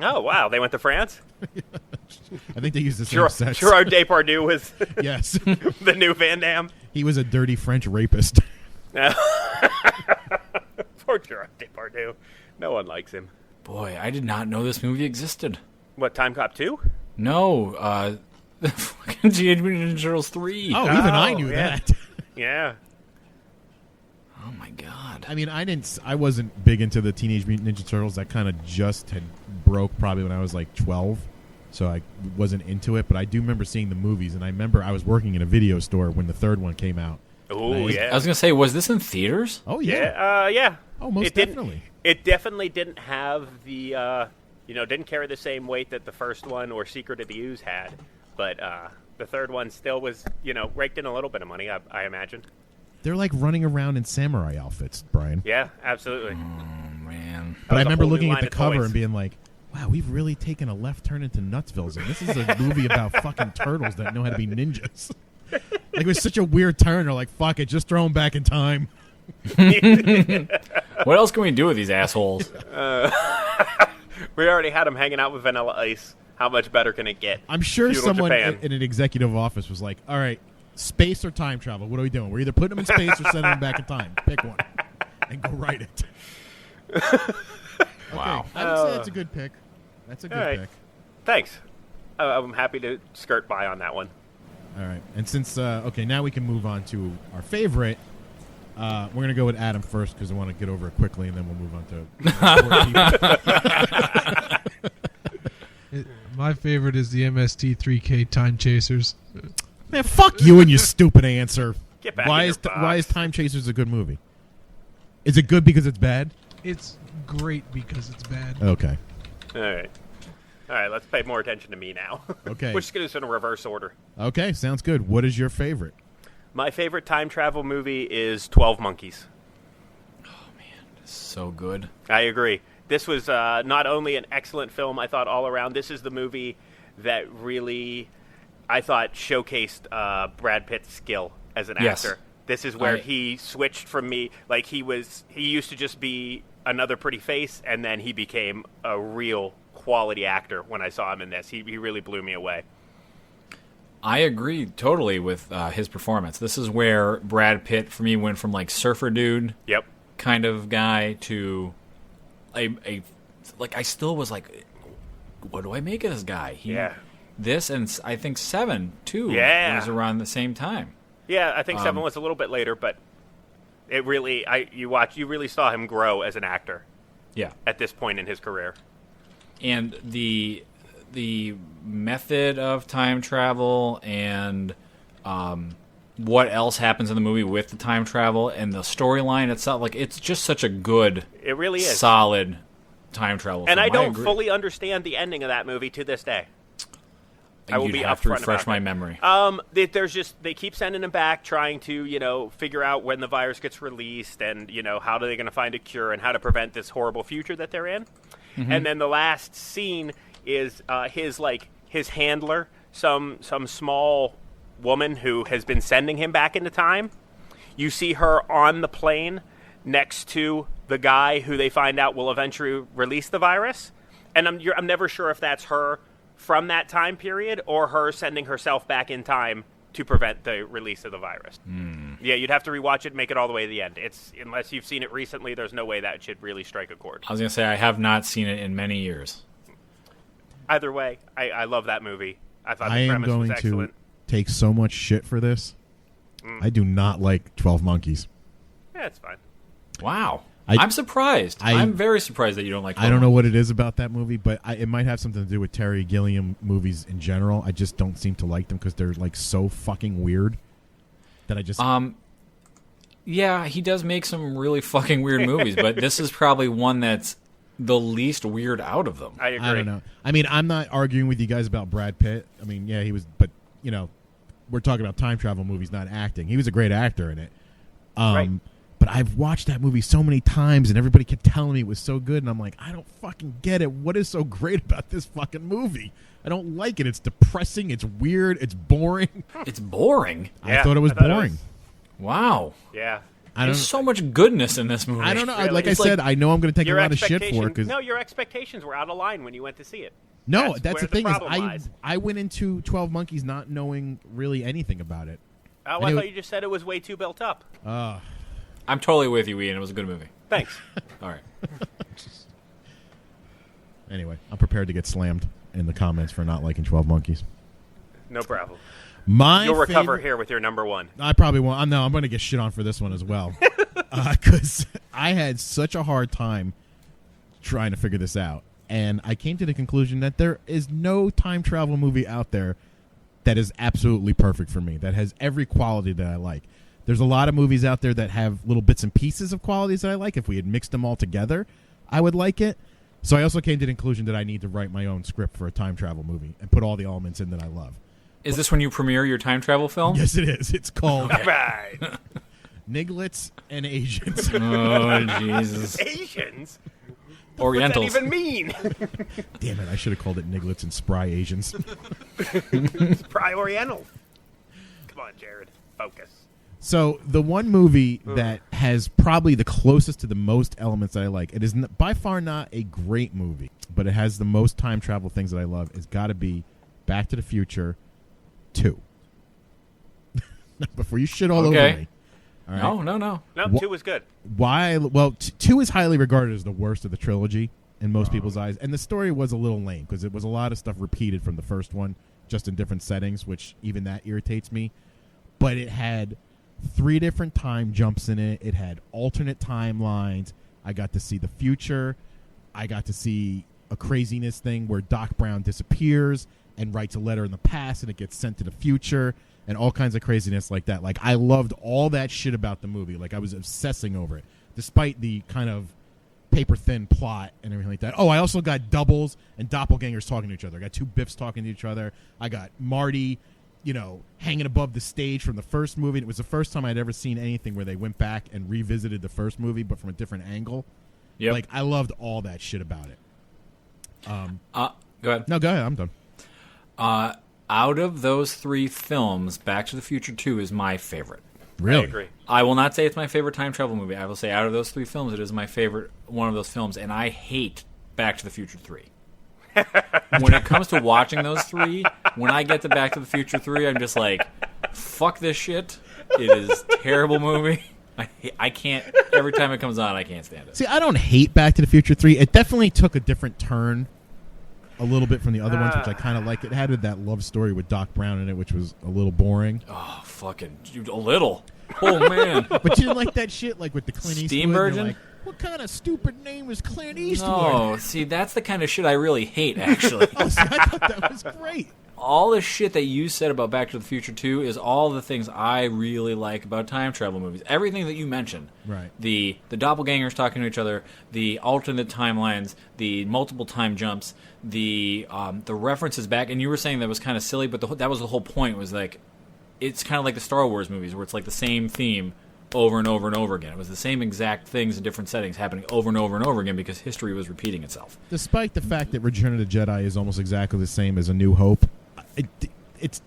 Oh wow, they went to France. I think they used the same sets. Gerard Depardieu was Yes, the new Van Damme. he was a dirty French rapist. Poor Gerard Depardieu. No one likes him. Boy, I did not know this movie existed. What, Time Cop 2? No, fucking Teenage Mutant Ninja Turtles 3. Oh, even I knew yeah. that. Yeah. Oh my god. I mean, I wasn't big into the Teenage Mutant Ninja Turtles. That kind of just had broke probably when I was like 12, so I wasn't into it. But I do remember seeing the movies, and I remember I was working in a video store when the third one came out. Oh yeah. I was gonna say, was this in theaters? Oh yeah. Yeah. Oh, most definitely. It definitely didn't have the, didn't carry the same weight that the first one or Secret of the Ooze had. But the third one still was, raked in a little bit of money, I imagine. They're like running around in samurai outfits, Brian. Yeah, absolutely. Oh man. But I was a remember whole new looking at line the of cover toys. and being like, wow, we've really taken a left turn into Nutsville. And this is a movie about fucking turtles that know how to be ninjas. Like, it was such a weird turn. They're like, fuck it, just throw them back in time. What else can we do with these assholes? We already had them hanging out with Vanilla Ice. How much better can it get? I'm sure Feudal someone Japan. in an executive office was like, all right, space or time travel? What are we doing? We're either putting them in space or sending them back in time. Pick one. And go write it. Wow. I would say that's a good pick. That's a good All right. pick. Thanks. I'm happy to skirt by on that one. All right. And since, now we can move on to our favorite. We're going to go with Adam first because I want to get over it quickly, and then we'll move on to My favorite is the MST3K Time Chasers. Man, fuck you and your stupid answer. Get back Why in is your box. why is Time Chasers a good movie? Is it good because it's bad? It's great because it's bad. Okay. All right, let's pay more attention to me now. Okay. We're just going to do this in a reverse order. Okay, sounds good. What is your favorite? My favorite time travel movie is 12 Monkeys. So good. I agree. This was not only an excellent film, I thought, all around. This is the movie that really, I thought, showcased Brad Pitt's skill as an Yes. actor. This is where I- he switched from me. Like, he used to just be another pretty face, and then he became a real quality actor when I saw him in this. He really blew me away. I agree totally with his performance. This is where Brad Pitt, for me, went from like surfer dude Yep. kind of guy to a I still was like, what do I make of this guy? Yeah. This and I think Seven too. Yeah. was around the same time. Yeah, I think 7 was a little bit later, but it really, you really saw him grow as an actor Yeah, at this point in his career. and the method of time travel and what else happens in the movie with the time travel and the storyline itself, like it's just such a good, It really is. solid time travel. And film. I don't agree. fully understand the ending of that movie to this day. I will You'd be have to upfront refresh about my that. memory. They keep sending him back, trying to figure out when the virus gets released, and how are they going to find a cure and how to prevent this horrible future that they're in. Mm-hmm. And then the last scene is his handler, some small woman who has been sending him back into time. You see her on the plane next to the guy who they find out will eventually release the virus, and I'm never sure if that's her from that time period or her sending herself back in time to prevent the release of the virus. Yeah, you'd have to rewatch it and make it all the way to the end. Unless you've seen it recently, there's no way that should really strike a chord. I was gonna say I have not seen it in many years. Either way, I love that movie. I thought I the am premise was going to excellent. take so much shit for this. I do not like 12 Monkeys. Yeah, it's fine. Wow, I- I'm surprised. I'm very surprised that you don't like. I don't know what it is about that movie, but it might have something to do with Terry Gilliam movies in general. I just don't seem to like them because they're like so fucking weird that I just... Yeah, he does make some really fucking weird movies, but this is probably one that's the least weird out of them. I agree. I don't know. I mean, I'm not arguing with you guys about Brad Pitt. I mean, yeah, he was... But, we're talking about time travel movies, not acting. He was a great actor in it. Right. But I've watched that movie so many times, and everybody kept telling me it was so good, and I'm like, I don't fucking get it. What is so great about this fucking movie? I don't like it. It's depressing. It's weird. It's boring. It's boring. I thought it was boring. Wow. Yeah. There's so much goodness in this movie. I don't know. Really? Like I said, I know I'm going to take a lot of shit for it. No, your expectations were out of line when you went to see it. No, that's the thing is I went into 12 Monkeys not knowing really anything about it. Oh, I thought you just said it was way too built up. I'm totally with you, Ian. It was a good movie. Thanks. All right. Anyway, I'm prepared to get slammed in the comments for not liking 12 Monkeys. No problem. You'll recover here with your number one. I probably won't. No, I'm going to get shit on for this one as well. Because I had such a hard time trying to figure this out. And I came to the conclusion that there is no time travel movie out there that is absolutely perfect for me, that has every quality that I like. There's a lot of movies out there that have little bits and pieces of qualities that I like. If we had mixed them all together, I would like it. So I also came to the conclusion that I need to write my own script for a time travel movie and put all the elements in that I love. Is this when you premiere your time travel film? Yes, it is. It's called Right. Nigglets and Asians. Oh, Jesus. Asians? Orientals. What's that even mean? Damn it, I should have called it Nigglets and Spry Asians. Spry Oriental. Come on, Jared. Focus. So the one movie that has probably the closest to the most elements that I like, it is by far not a great movie, but it has the most time travel things that I love, it's got to be Back to the Future 2. Before you shit all over me. All right? No. No, 2 was good. Why? Well, 2 is highly regarded as the worst of the trilogy in most people's eyes, and the story was a little lame because it was a lot of stuff repeated from the first one, just in different settings, which even that irritates me. But it had 3 different time jumps in it. It had alternate timelines. I got to see the future. I got to see a craziness thing where Doc Brown disappears and writes a letter in the past, and it gets sent to the future, and all kinds of craziness like that. Like, I loved all that shit about the movie. Like, I was obsessing over it, despite the kind of paper-thin plot and everything like that. Oh, I also got doubles and doppelgangers talking to each other. I got 2 Biffs talking to each other. I got Marty, hanging above the stage from the first movie. It was the first time I'd ever seen anything where they went back and revisited the first movie, but from a different angle. Yep. Like, I loved all that shit about it. Go ahead. No, go ahead. I'm done. Out of those 3 films, Back to the Future 2 is my favorite. Really? I agree. I will not say it's my favorite time travel movie. I will say out of those 3 films, it is my favorite one of those films, and I hate Back to the Future 3. When it comes to watching those 3, when I get to Back to the Future 3, I'm just like, fuck this shit. It is a terrible movie. I can't, every time it comes on, I can't stand it. See, I don't hate Back to the Future 3. It definitely took a different turn a little bit from the other ones, which I kind of like. It had that love story with Doc Brown in it, which was a little boring. Oh, fucking, a little. Oh, man. But you didn't like that shit, like with the Clint Eastwood? Steam Virgin? Like, what kind of stupid name is Clint Eastwood? No, see, that's the kind of shit I really hate, actually. Oh, see, I thought that was great. All the shit that you said about Back to the Future 2 is all the things I really like about time travel movies. Everything that you mentioned. Right. The doppelgangers talking to each other, the alternate timelines, the multiple time jumps, the references back. And you were saying that was kind of silly, but that was the whole point, was like, it's kind of like the Star Wars movies where it's like the same theme over and over and over again. It was the same exact things in different settings happening over and over and over again because history was repeating itself. Despite the fact that Return of the Jedi is almost exactly the same as A New Hope,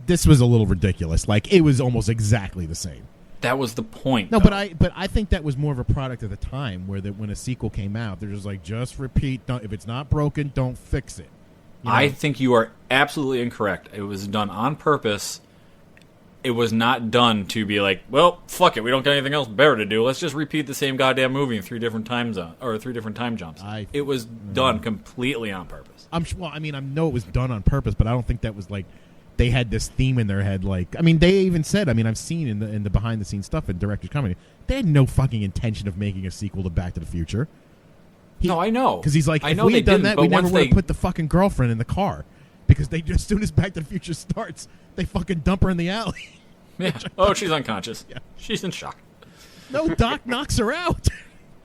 this was a little ridiculous. Like, it was almost exactly the same. That was the point. No, though. but I think that was more of a product of the time, where when a sequel came out, they're just like, just repeat. If it's not broken, don't fix it. I think you are absolutely incorrect. It was done on purpose. It was not done to be like, well, fuck it, we don't got anything else better to do. Let's just repeat the same goddamn movie in 3 different time zones or 3 different time jumps. It was done completely on purpose. I know it was done on purpose, but I don't think that was like they had this theme in their head. Like, I mean, they even said, I've seen in the behind the scenes stuff in director's comedy, they had no fucking intention of making a sequel to Back to the Future. No, I know. Because he's like, I if know we they had done didn't, that, we but never once would they have put the fucking girlfriend in the car. Because as soon as Back to the Future starts, they fucking dump her in the alley. Yeah. Oh, she's unconscious. Yeah. She's in shock. No, Doc knocks her out.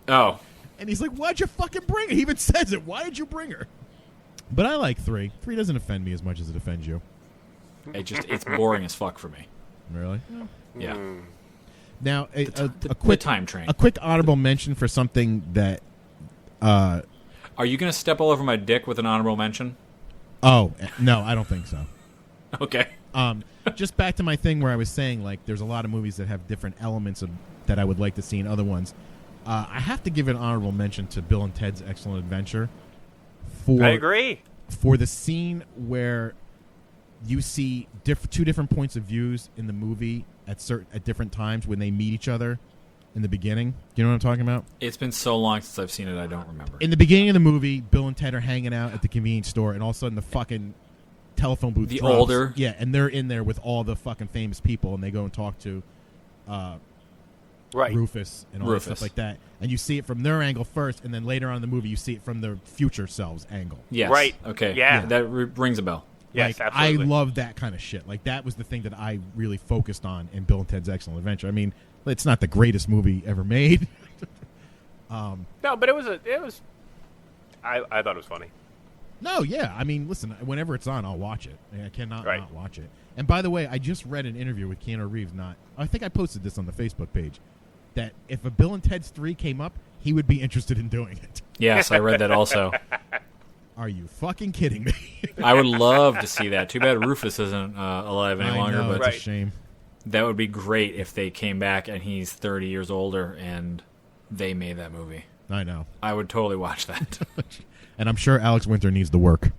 Oh. And he's like, why'd you fucking bring her? He even says it. Why did you bring her? But I like 3. 3 doesn't offend me as much as it offends you. It's boring as fuck for me. Really? Yeah. Now, a The quick time train. A quick honorable mention for something that... Are you going to step all over my dick with an honorable mention? Oh, no, I don't think so. Okay. Just back to my thing where I was saying, like, there's a lot of movies that have different elements that I would like to see in other ones. I have to give an honorable mention to Bill and Ted's Excellent Adventure. I agree. For the scene where you see two different points of views in the movie at different times when they meet each other in the beginning. You know what I'm talking about? It's been so long since I've seen it, I don't remember. In the beginning of the movie, Bill and Ted are hanging out at the convenience store, and all of a sudden the fucking telephone booth drops. Older. Yeah, and they're in there with all the fucking famous people, and they go and talk to Rufus and all that stuff like that. And you see it from their angle first, and then later on in the movie, you see it from their future selves angle. Yes. Right. Okay. Yeah. That rings a bell. Yes, like, absolutely. I love that kind of shit. Like, that was the thing that I really focused on in Bill and Ted's Excellent Adventure. I mean, it's not the greatest movie ever made. No, but it was. I thought it was funny. No, yeah. I mean, listen, whenever it's on, I'll watch it. I cannot not watch it. And by the way, I just read an interview with Keanu Reeves. I think I posted this on the Facebook page, that if a Bill and Ted's 3 came up, he would be interested in doing it. Yes, I read that also. Are you fucking kidding me? I would love to see that. Too bad Rufus isn't alive any longer. Know, but it's a shame. That would be great if they came back and he's 30 years older and they made that movie. I know. I would totally watch that. And I'm sure Alex Winter needs the work.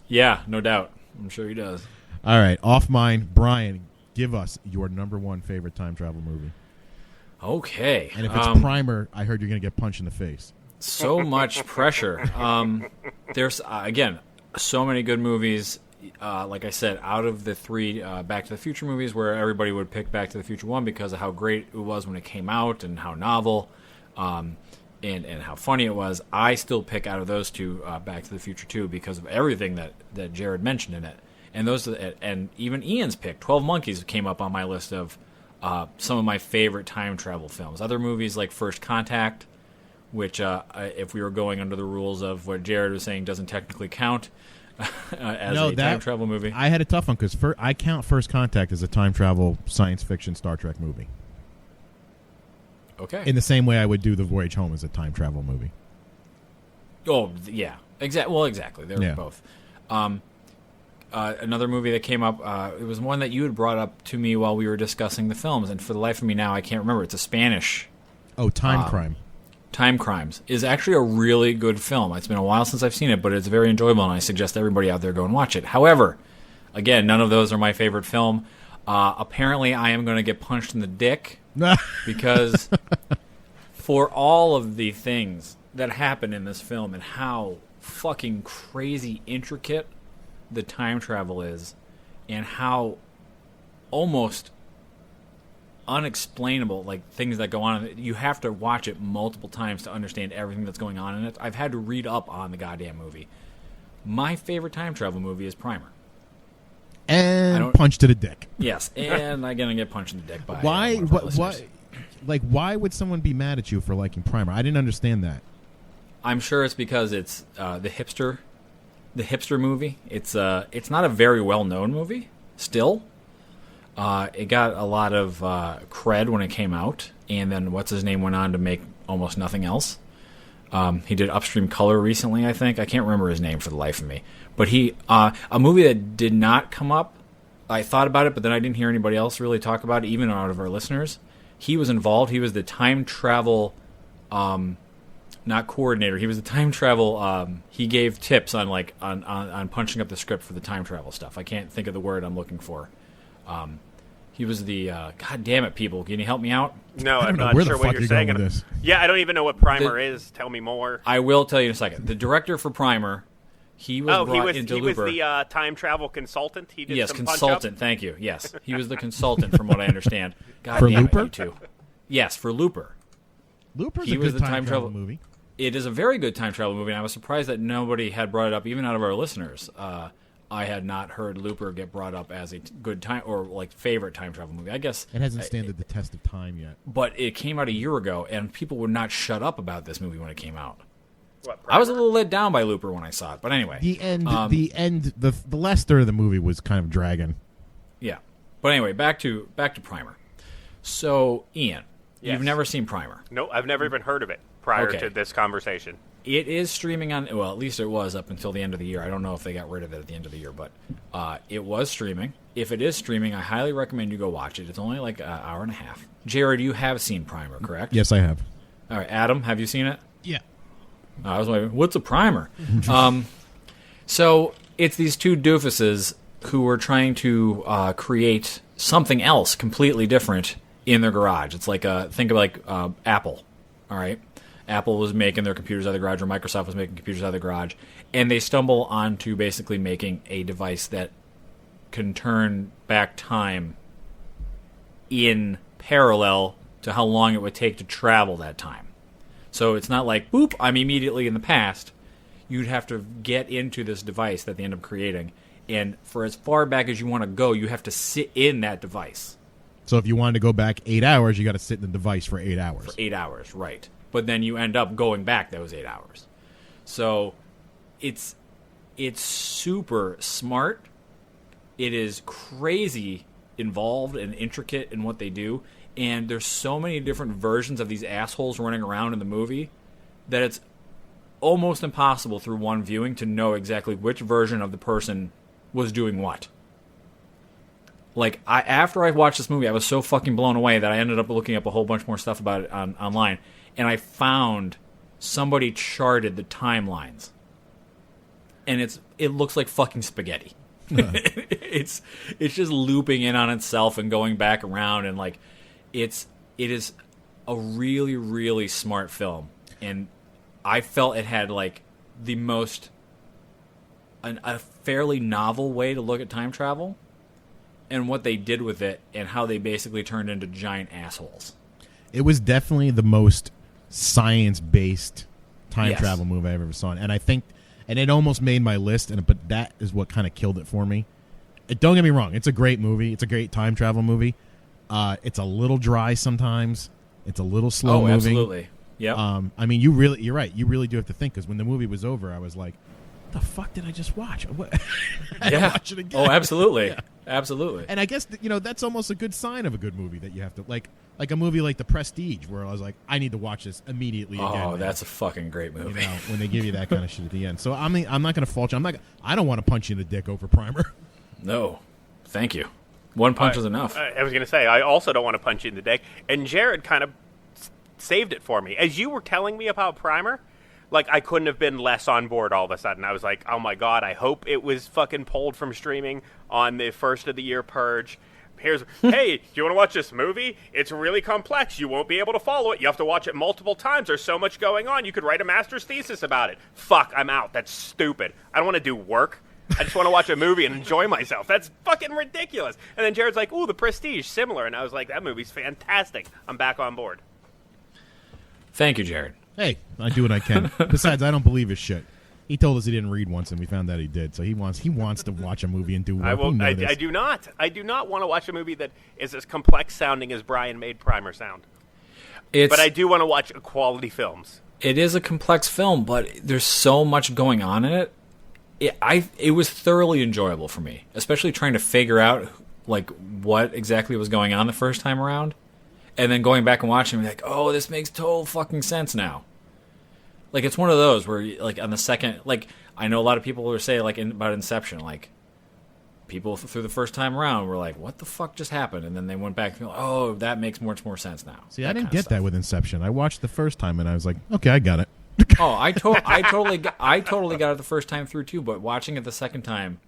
Yeah, no doubt. I'm sure he does. All right, off mine. Brian, give us your number one favorite time travel movie. Okay. And if it's Primer, I heard you're going to get punched in the face. So much pressure. There's, again, so many good movies. Like I said, out of the 3 Back to the Future movies, where everybody would pick Back to the Future 1 because of how great it was when it came out and how novel and how funny it was, I still pick out of those 2 Back to the Future 2 because of everything that Jared mentioned in it. And and even Ian's pick, 12 Monkeys, came up on my list of some of my favorite time travel films. Other movies like First Contact, which if we were going under the rules of what Jared was saying doesn't technically count as a time travel movie. I had a tough one because I count First Contact as a time travel science fiction Star Trek movie. Okay. In the same way I would do The Voyage Home as a time travel movie. Oh, yeah. Exactly. They're both. Another movie that came up, it was one that you had brought up to me while we were discussing the films, and for the life of me now, I can't remember. It's a Spanish. Oh, Time Crime. Time Crimes is actually a really good film. It's been a while since I've seen it, but it's very enjoyable, and I suggest everybody out there go and watch it. However, again, none of those are my favorite film. Apparently, I am going to get punched in the dick because for all of the things that happen in this film and how fucking crazy intricate the time travel is and how almost unexplainable, like, things that go on. You have to watch it multiple times to understand everything that's going on in it. I've had to read up on the goddamn movie. My favorite time travel movie is Primer. And punch to the dick. Yes, and I'm gonna get punched in the dick by why? Why would someone be mad at you for liking Primer? I didn't understand that. I'm sure it's because it's the hipster movie. It's not a very well known movie still. It got a lot of cred when it came out, and then what's his name went on to make almost nothing else. He did Upstream Color recently, I think. I can't remember his name for the life of me. But he a movie that did not come up. I thought about it, but then I didn't hear anybody else really talk about it, even out of our listeners. He was involved. He was the time travel, not coordinator. He was the time travel. He gave tips on on punching up the script for the time travel stuff. I can't think of the word I'm looking for. He was the God damn it, people! Can you help me out? No, I'm not where sure the what fuck you're you're saying. going with this. Yeah, I don't even know what Primer is. Tell me more. I will tell you in a second. The director for Primer, he was brought into Looper. He was the time travel consultant. He did some consultant. punch-up? Thank you. Yes, he was the consultant, from what I understand. God For damn Looper? it, you two. Yes, for Looper. Looper's He a was good the time time travel travel- movie. It is a very good time travel movie, and I was surprised that nobody had brought it up, even out of our listeners. I had not heard Looper get brought up as a good time or favorite time travel movie. I guess It hasn't stood the test of time yet. but it came out a year ago, and people would not shut up about this movie when it came out. What, I was a Primer? little let down by Looper when I saw it, but anyway. The last third of the movie was kind of dragging. Yeah. But anyway, back to Primer. So, Ian, Yes. you've never seen Primer. No, I've never even heard of it prior Okay. to this conversation. It is streaming on, well, at least it was up until the end of the year. I don't know if they got rid of it at the end of the year, but it was streaming. If it is streaming, I highly recommend you go watch it. It's only like an hour and a half. Jared, you have seen Primer, correct? Yes, I have. All right, Adam, have you seen it? Yeah. I was like, what's a primer? So it's these two doofuses who are trying to create something else completely different in their garage. It's like, think of like Apple, all right? Apple was making their computers out of the garage, or Microsoft was making computers out of the garage, and they stumble onto basically making a device that can turn back time in parallel to how long it would take to travel that time. So it's not like, boop, I'm immediately in the past. You'd have to get into this device that they end up creating, and for as far back as you want to go, you have to sit in that device. So if you wanted to go back 8 hours, you got to sit in the device for 8 hours. For 8 hours, right. But then you end up going back those 8 hours. So it's super smart. It is crazy involved and intricate in what they do. And there's so many different versions of these assholes running around in the movie that it's almost impossible through one viewing to know exactly which version of the person was doing what. Like, after I watched this movie, I was so fucking blown away that I ended up looking up a whole bunch more stuff about it online. And I found somebody charted the timelines. And it looks like fucking spaghetti. It's just looping in on itself and going back around, and like it is a really, really smart film. And I felt it had like the most a fairly novel way to look at time travel, and what they did with it, and how they basically turned into giant assholes. It was definitely the most science-based time travel movie I've ever saw, and I think, and it almost made my list, but that is what kind of killed it for me. Don't get me wrong; it's a great movie. It's a great time travel movie. It's a little dry sometimes. It's a little slow moving. Absolutely. Yeah. I mean, you're right. You really do have to think, because when the movie was over, I was like, "The fuck did I just watch?" What? I had to watch it again. Oh, absolutely. Yeah. Absolutely. And I guess that's almost a good sign of a good movie, that you have to like a movie like The Prestige, where I was like, I need to watch this immediately again. Oh, that's a fucking great movie. You know, when they give you that kind of shit at the end. So I'm not going to fault you. I don't want to punch you in the dick over Primer. No, thank you. One punch is enough. I was going to say, I also don't want to punch you in the dick. And Jared kind of saved it for me. As you were telling me about Primer, like, I couldn't have been less on board all of a sudden. I was like, oh my God, I hope it was fucking pulled from streaming on the first of the year purge. Hey, do you want to watch this movie? It's really complex. You won't be able to follow it. You have to watch it multiple times. There's so much going on. You could write a master's thesis about it. Fuck, I'm out. That's stupid. I don't want to do work. I just want to watch a movie and enjoy myself. That's fucking ridiculous. And then Jared's like, ooh, The Prestige, similar. And I was like, that movie's fantastic. I'm back on board. Thank you, Jared. Hey, I do what I can. Besides, I don't believe his shit. He told us he didn't read once, and we found out he did. So he wants to watch a movie and do work. I do not. I do not want to watch a movie that is as complex sounding as Brian made Primer sound. But I do want to watch quality films. It is a complex film, but there's so much going on in it. It was thoroughly enjoyable for me, especially trying to figure out like what exactly was going on the first time around, and then going back and watching and be like, oh, this makes total fucking sense now. Like, it's one of those where, like, on the second, like, I know a lot of people will say, like, about Inception, like, people through the first time around were like, what the fuck just happened? And then they went back and like, oh, that makes much more sense now. See, I didn't get that with Inception. I watched the first time and I was like, okay, I got it. Oh, I totally got it the first time through too, but watching it the second time,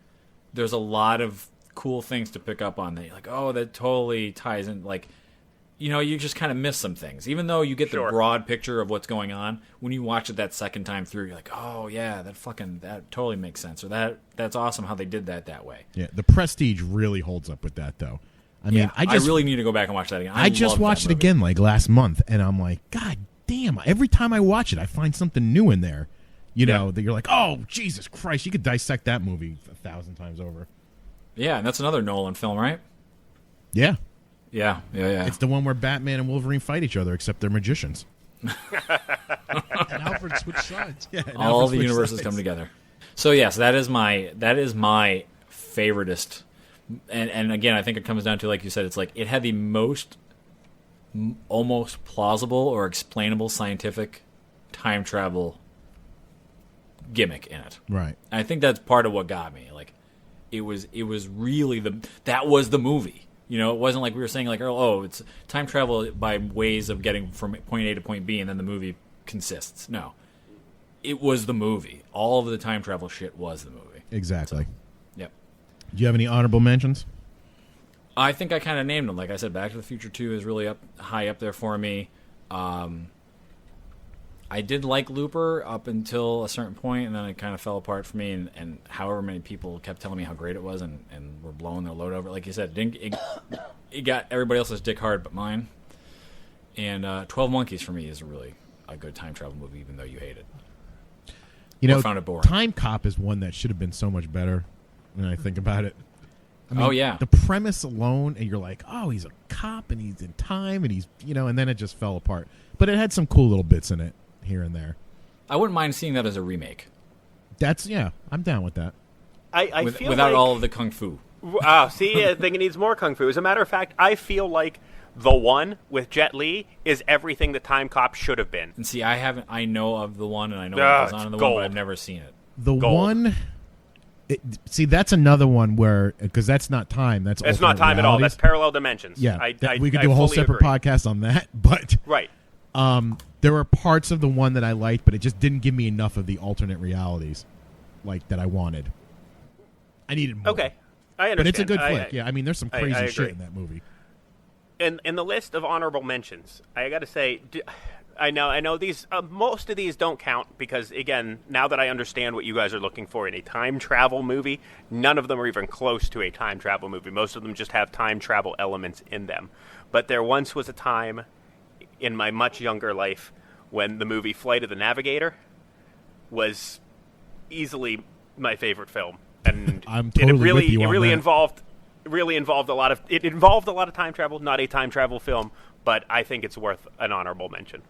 there's a lot of cool things to pick up on that you're like, oh, that totally ties in, like, you know, you just kind of miss some things. Even though you get the broad picture of what's going on, when you watch it that second time through, you're like, oh, yeah, that totally makes sense. Or that's awesome how they did that way. Yeah, The Prestige really holds up with that, though. I mean, I really need to go back and watch that again. I just watched it again, like, last month, and I'm like, God damn, every time I watch it, I find something new in there. You know, that you're like, oh, Jesus Christ, you could dissect that movie 1,000 times over. Yeah, and that's another Nolan film, right? Yeah. Yeah. It's the one where Batman and Wolverine fight each other, except they're magicians. And Alfred switched sides. Yeah, all the universes come together. So yes, that is my favoritist. And again, I think it comes down to, like you said, it's like it had the most almost plausible or explainable scientific time travel gimmick in it. Right. And I think that's part of what got me. Like, it was really that was the movie. You know, it wasn't like we were saying like, oh, it's time travel by ways of getting from point A to point B, and then the movie consists. No, it was the movie. All of the time travel shit was the movie. Exactly. So, yep. Do you have any honorable mentions? I think I kind of named them. Like I said, Back to the Future 2 is really high up there for me. I did like Looper up until a certain point, and then it kind of fell apart for me. And however many people kept telling me how great it was, and were blowing their load over it. Like you said, it got everybody else's dick hard but mine. And 12 Monkeys for me is really a good time travel movie, even though you hate it. You know, found it boring. Time Cop is one that should have been so much better when I think about it. I mean, oh, yeah. The premise alone, and you're like, oh, he's a cop, and he's in time, and he's, and then it just fell apart. But it had some cool little bits in it here and there. I wouldn't mind seeing that as a remake. I'm down with that. I feel without like, all of the kung fu. See, I think it needs more kung fu. As a matter of fact, I feel like The One with Jet Li is everything the Time Cop should have been. And see, I know of The One, and I know what goes on in The One, but I've never seen it. The One... see, that's another one where, because that's not time. That's not time at all. That's parallel dimensions. Yeah, we could do a whole separate podcast on that. But right, there were parts of the one that I liked, but it just didn't give me enough of the alternate realities, like that I wanted. I needed more. Okay, I understand. But it's a good flick. Yeah, I mean, there's some crazy shit in that movie. In the list of honorable mentions, I got to say, I know these most of these don't count because, again, now that I understand what you guys are looking for in a time travel movie, none of them are even close to a time travel movie. Most of them just have time travel elements in them. But there once was a time in my much younger life when the movie Flight of the Navigator was easily my favorite film, and I'm totally with you on that. involved a lot of time travel. Not a time travel film, but I think it's worth an honorable mention.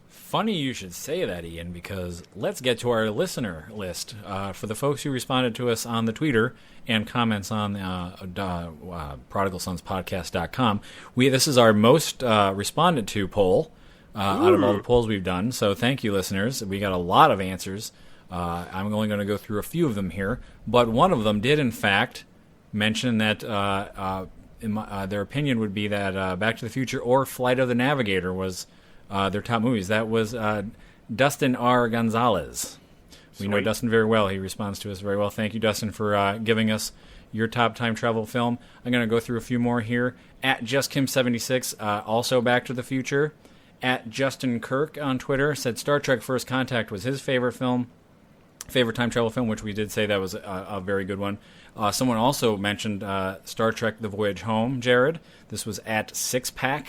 Funny you should say that, Ian, because let's get to our listener list. For the folks who responded to us on the Twitter and comments on prodigalsonspodcast.com, this is our most responded to poll out of all the polls we've done. So thank you, listeners. We got a lot of answers. I'm only going to go through a few of them here, but one of them did, in fact, mention that their opinion would be that Back to the Future or Flight of the Navigator was their top movies. That was Dustin R. Gonzalez. We know Dustin very well. He responds to us very well. Thank you, Dustin, for giving us your top time travel film. I'm going to go through a few more here. At JustKim76, also Back to the Future. At Justin Kirk on Twitter said Star Trek First Contact was his favorite time travel film, which we did say that was a very good one. Someone also mentioned Star Trek The Voyage Home, Jared. This was at Sixpack,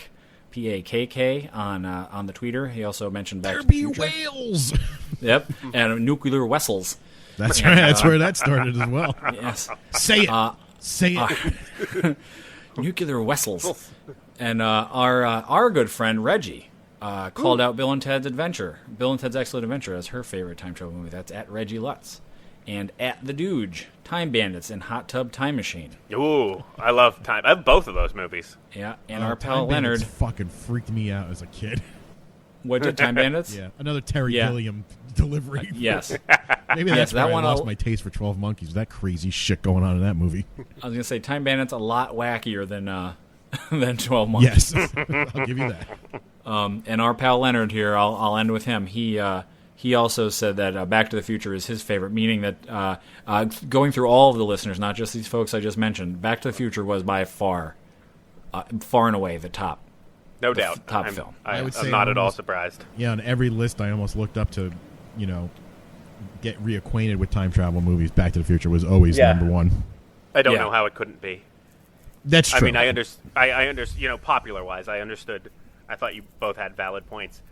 Pakk on the Twitter. He also mentioned Back to the Future. Whales! Yep, and nuclear vessels. That's right. That's where that started as well. Yes. Say it. Say it. Nuclear vessels. And our good friend Reggie called out Bill and Ted's Excellent Adventure as her favorite time travel movie. That's at Reggie Lutz. And at The Dooge, Time Bandits and Hot Tub Time Machine. Ooh, I love time. I have both of those movies. Yeah, and our pal Time Leonard Bandits fucking freaked me out as a kid. What did Time Bandits? Yeah, another Terry Gilliam delivery. Yes. Maybe that's where I lost my taste for 12 Monkeys. That crazy shit going on in that movie. I was gonna say Time Bandits a lot wackier than 12 Monkeys. Yes, I'll give you that. And our pal Leonard here, I'll end with him. He also said that Back to the Future is his favorite, meaning that going through all of the listeners, not just these folks I just mentioned, Back to the Future was by far and away the top. No doubt. Top film. I'm not at all surprised. Yeah, on every list I almost looked up to, get reacquainted with time travel movies. Back to the Future was always number one. I don't know how it couldn't be. That's true. I mean, I understand, popular-wise, I understood. I thought you both had valid points.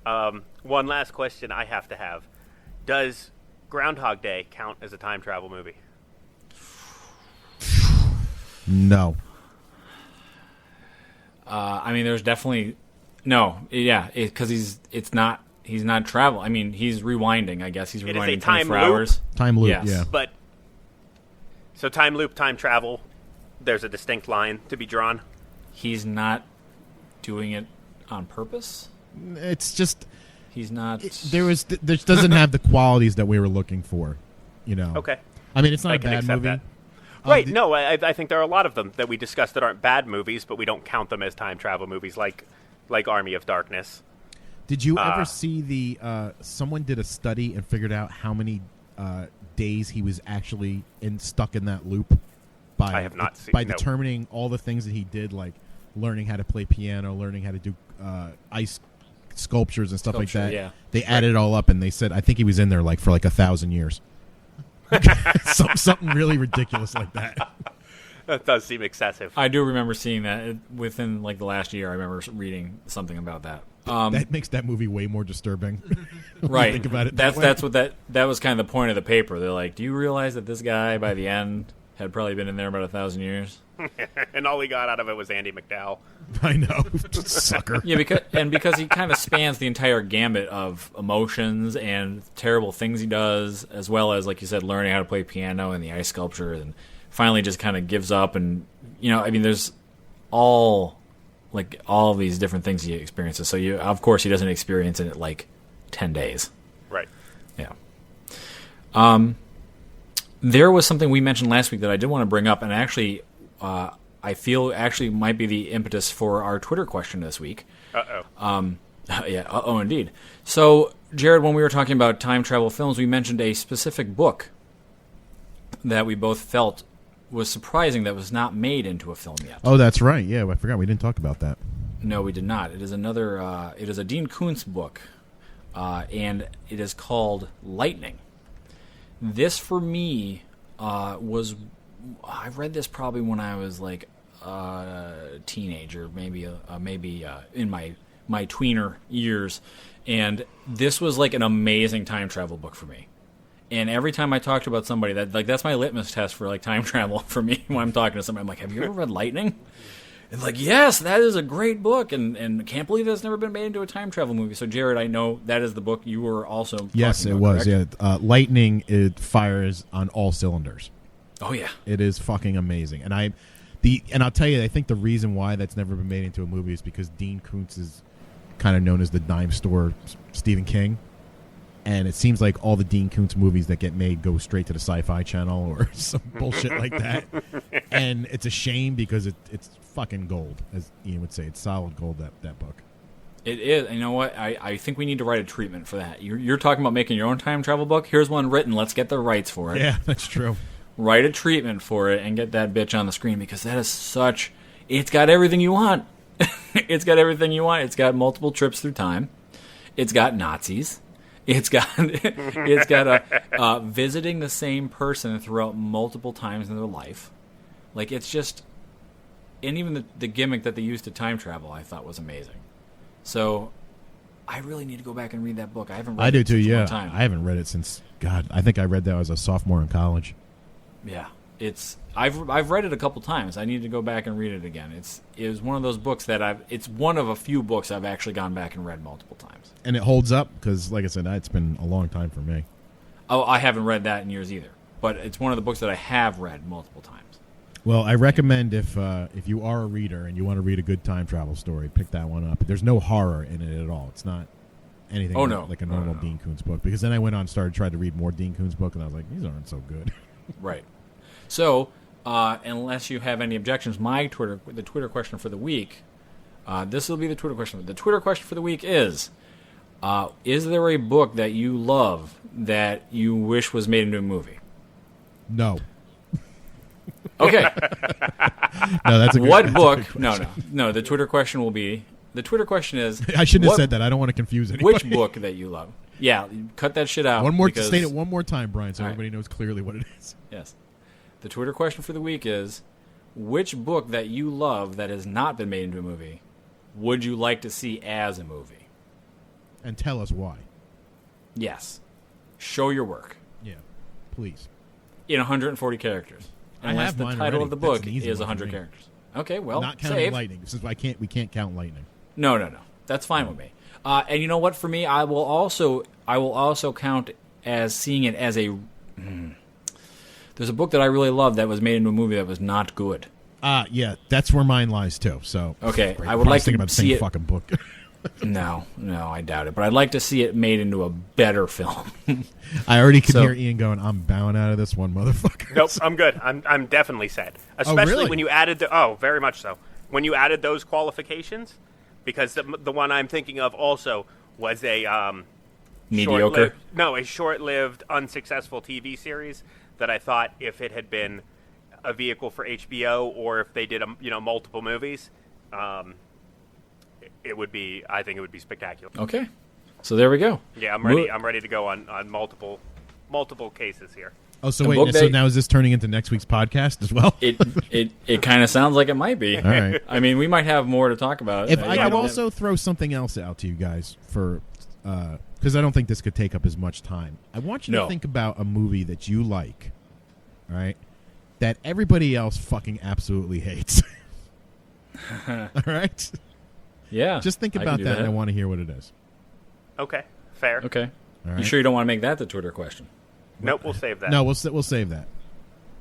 One last question I have to have. Does Groundhog Day count as a time travel movie? No. I mean, there's definitely no. Yeah, because he's not travel. I mean, he's rewinding. I guess he's rewinding 24 hours. Time loop. Yes. Yeah. But so time loop, time travel. There's a distinct line to be drawn. He's not doing it on purpose. It's just He's not. There doesn't have the qualities that we were looking for. Okay. I mean, it's not I a can bad accept movie. that. Right. No, I think there are a lot of them that we discussed that aren't bad movies, but we don't count them as time travel movies, like Army of Darkness. Did you ever see the? Someone did a study and figured out how many days he was actually stuck in that loop. I have not seen. By determining all the things that he did, like learning how to play piano, learning how to do ice sculptures and stuff like that. Yeah. They added it all up, and they said I think he was in there for 1,000 years. Something really ridiculous like that. That does seem excessive. I do remember seeing that within the last year. I remember reading something about that. That makes that movie way more disturbing. Right. Think about it. That's what that was kind of the point of the paper. They're like, do you realize that this guy by the end had probably been in there about 1,000 years? And all he got out of it was Andy McDowell. I know, sucker. Yeah, because he kind of spans the entire gambit of emotions and terrible things he does, as well as, like you said, learning how to play piano and the ice sculpture, and finally just kind of gives up. And there's all these different things he experiences. So of course, he doesn't experience it in 10 days. Right. Yeah. There was something we mentioned last week that I did want to bring up, and actually, I feel actually might be the impetus for our Twitter question this week. Uh-oh. Yeah, uh-oh indeed. So, Jared, when we were talking about time travel films, we mentioned a specific book that we both felt was surprising that was not made into a film yet. Oh, that's right. Yeah, I forgot we didn't talk about that. No, we did not. It is it is a Dean Koontz book, and it is called Lightning. This, for me, was... I read this probably when I was a teenager, maybe in my tweener years, and this was an amazing time travel book for me. And every time I talked about somebody, that's my litmus test for time travel for me when I'm talking to somebody. I'm like, have you ever read Lightning? And yes, that is a great book, and can't believe that's never been made into a time travel movie. So, Jared, I know that is the book you were also yes, talking it about, was. correct? Yeah, Lightning, it fires on all cylinders. Oh yeah, it is fucking amazing. And I'll tell you, I think the reason why that's never been made into a movie is because Dean Koontz is kind of known as the dime store Stephen King, and it seems like all the Dean Koontz movies that get made go straight to the Sci-Fi Channel or some bullshit like that. And it's a shame because it's fucking gold, as Ian would say. It's solid gold, that book. It is. You know what? I think we need to write a treatment for that. You're talking about making your own time travel book. Here's one written. Let's get the rights for it. Yeah, that's true. Write a treatment for it and get that bitch on the screen, because that is it's got everything you want. It's got everything you want. It's got multiple trips through time. It's got Nazis. It's got visiting the same person throughout multiple times in their life. It's just, and even the gimmick that they used to time travel, I thought was amazing. So I really need to go back and read that book. I haven't read it. I do too. Since a long Yeah, time. I haven't read it since I think I read that as a sophomore in college. Yeah, I've read it a couple times. I need to go back and read it again. It was one of those books that it's one of a few books I've actually gone back and read multiple times. And it holds up because, like I said, it's been a long time for me. Oh, I haven't read that in years either. But it's one of the books that I have read multiple times. Well, I recommend if you are a reader and you want to read a good time travel story, pick that one up. There's no horror in it at all. It's not anything like a normal Dean Koontz book. Because then I went on and tried to read more Dean Koontz book, and I was like, these aren't so good. Right. So, unless you have any objections, the Twitter question for the week, this will be the Twitter question. The Twitter question for the week is there a book that you love that you wish was made into a movie? No. Okay. No, that's a good What book? That's a good No. question. The Twitter question will be, the Twitter question is... I shouldn't have said that. I don't want to confuse anybody. Which book that you love? Yeah, cut that shit out. State it one more time, Brian, so everybody knows clearly what it is. Yes. The Twitter question for the week is, which book that you love that has not been made into a movie would you like to see as a movie? And tell us why. Yes. Show your work. Yeah, please. In 140 characters. I Unless have the mine title already. of the book That's an easy is one for 100 me. characters. Okay, well, not counting save. lightning. Since we can't count lightning. No. That's fine with me. And you know what? For me, I will also count as seeing it as a. There's a book that I really love that was made into a movie that was not good. Yeah, that's where mine lies too. So okay, great. I would like thinking to about the see same it. fucking book. No, I doubt it. But I'd like to see it made into a better film. I already could hear Ian going, I'm bowing out of this one, motherfucker. Nope, I'm good. I'm definitely set. Especially really? when you added very much so. When you added those qualifications, because the one I'm thinking of also was a Mediocre? a short-lived, unsuccessful TV series that I thought if it had been a vehicle for HBO or if they did multiple movies, it would be. I think it would be spectacular. Okay, so there we go. Yeah, I'm ready. I'm ready to go on multiple cases here. Oh, so wait. So now is this turning into next week's podcast as well? It kind of sounds like it might be. All right. I mean, we might have more to talk about. If I could also throw something else out to you guys for, because I don't think this could take up as much time. I want you to think about a movie that you like, all right, that everybody else fucking absolutely hates. All right. Yeah. Just think about that, and I want to hear what it is. Okay. Fair. Okay. All right. You sure you don't want to make that the Twitter question? Nope, we'll save that. No, we'll save that.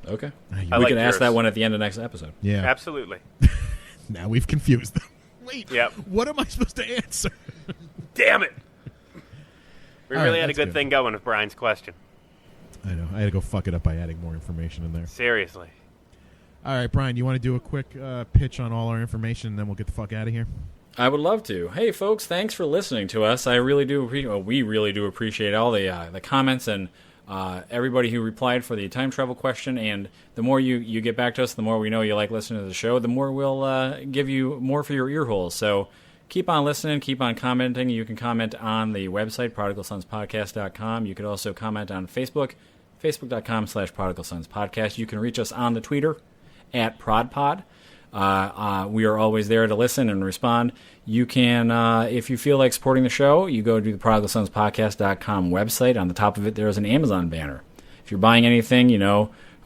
Okay. I we like can ask yours. that one at the end of next episode. Yeah. Absolutely. Now we've confused them. Wait. Yep. What am I supposed to answer? Damn it. We All really right, had a that's good good. thing going with Brian's question. I know. I had to go fuck it up by adding more information in there. Seriously. All right, Brian, you want to do a quick pitch on all our information, and then we'll get the fuck out of here? I would love to. Hey, folks, thanks for listening to us. I really do. We really do appreciate all the comments and everybody who replied for the time travel question. And the more you get back to us, the more we know you like listening to the show. The more we'll give you more for your ear holes. So keep on listening. Keep on commenting. You can comment on the website, prodigalsonspodcast.com. You could also comment on Facebook, facebook.com/prodigalsonspodcast. You can reach us on the Twitter at ProdPod. We are always there to listen and respond. You can, if you feel like supporting the show, you go to the prodigalsonspodcast.com website. On the top of it, there's an Amazon banner. If you're buying anything,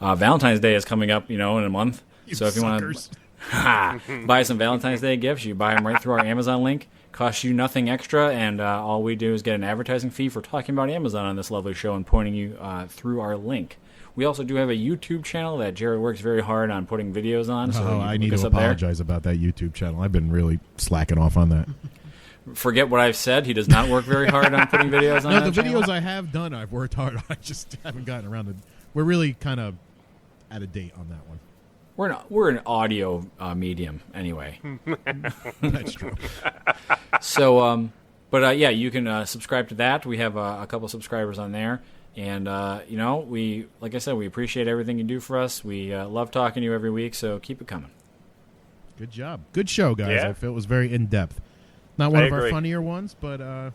Valentine's Day is coming up, in a month. So if you want to buy some Valentine's Day gifts, you buy them right through our Amazon link. Costs you nothing extra, and all we do is get an advertising fee for talking about Amazon on this lovely show and pointing you through our link. We also do have a YouTube channel that Jared works very hard on putting videos on. So I need to apologize about that YouTube channel. I've been really slacking off on that. Forget what I've said. He does not work very hard on putting videos on. No, the channel. videos I have done, I've worked hard on. I just haven't gotten around to. We're really kind of out of date on that one. We're an audio medium anyway. That's true. So, yeah, you can subscribe to that. We have a couple subscribers on there. And, we, like I said, we appreciate everything you do for us. We love talking to you every week, so keep it coming. Good job. Good show, guys. Yeah. I feel it was very in-depth. Not one I of our agree. funnier ones, but,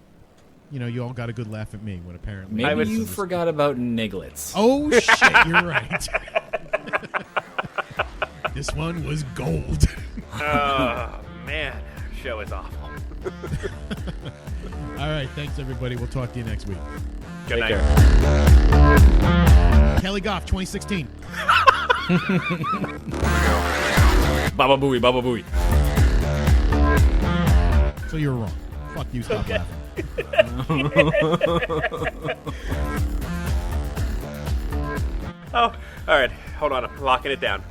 you all got a good laugh at me when apparently... Maybe you forgot about Niglets. Oh, shit, you're right. This one was gold. Oh, man. Show is awful. All right, thanks, everybody. We'll talk to you next week. Good Take night. care. Kelly Goff, 2016. Baba Booey, Baba Booey. So you were wrong. Fuck you, stop laughing. Oh, all right. Hold on. I'm locking it down.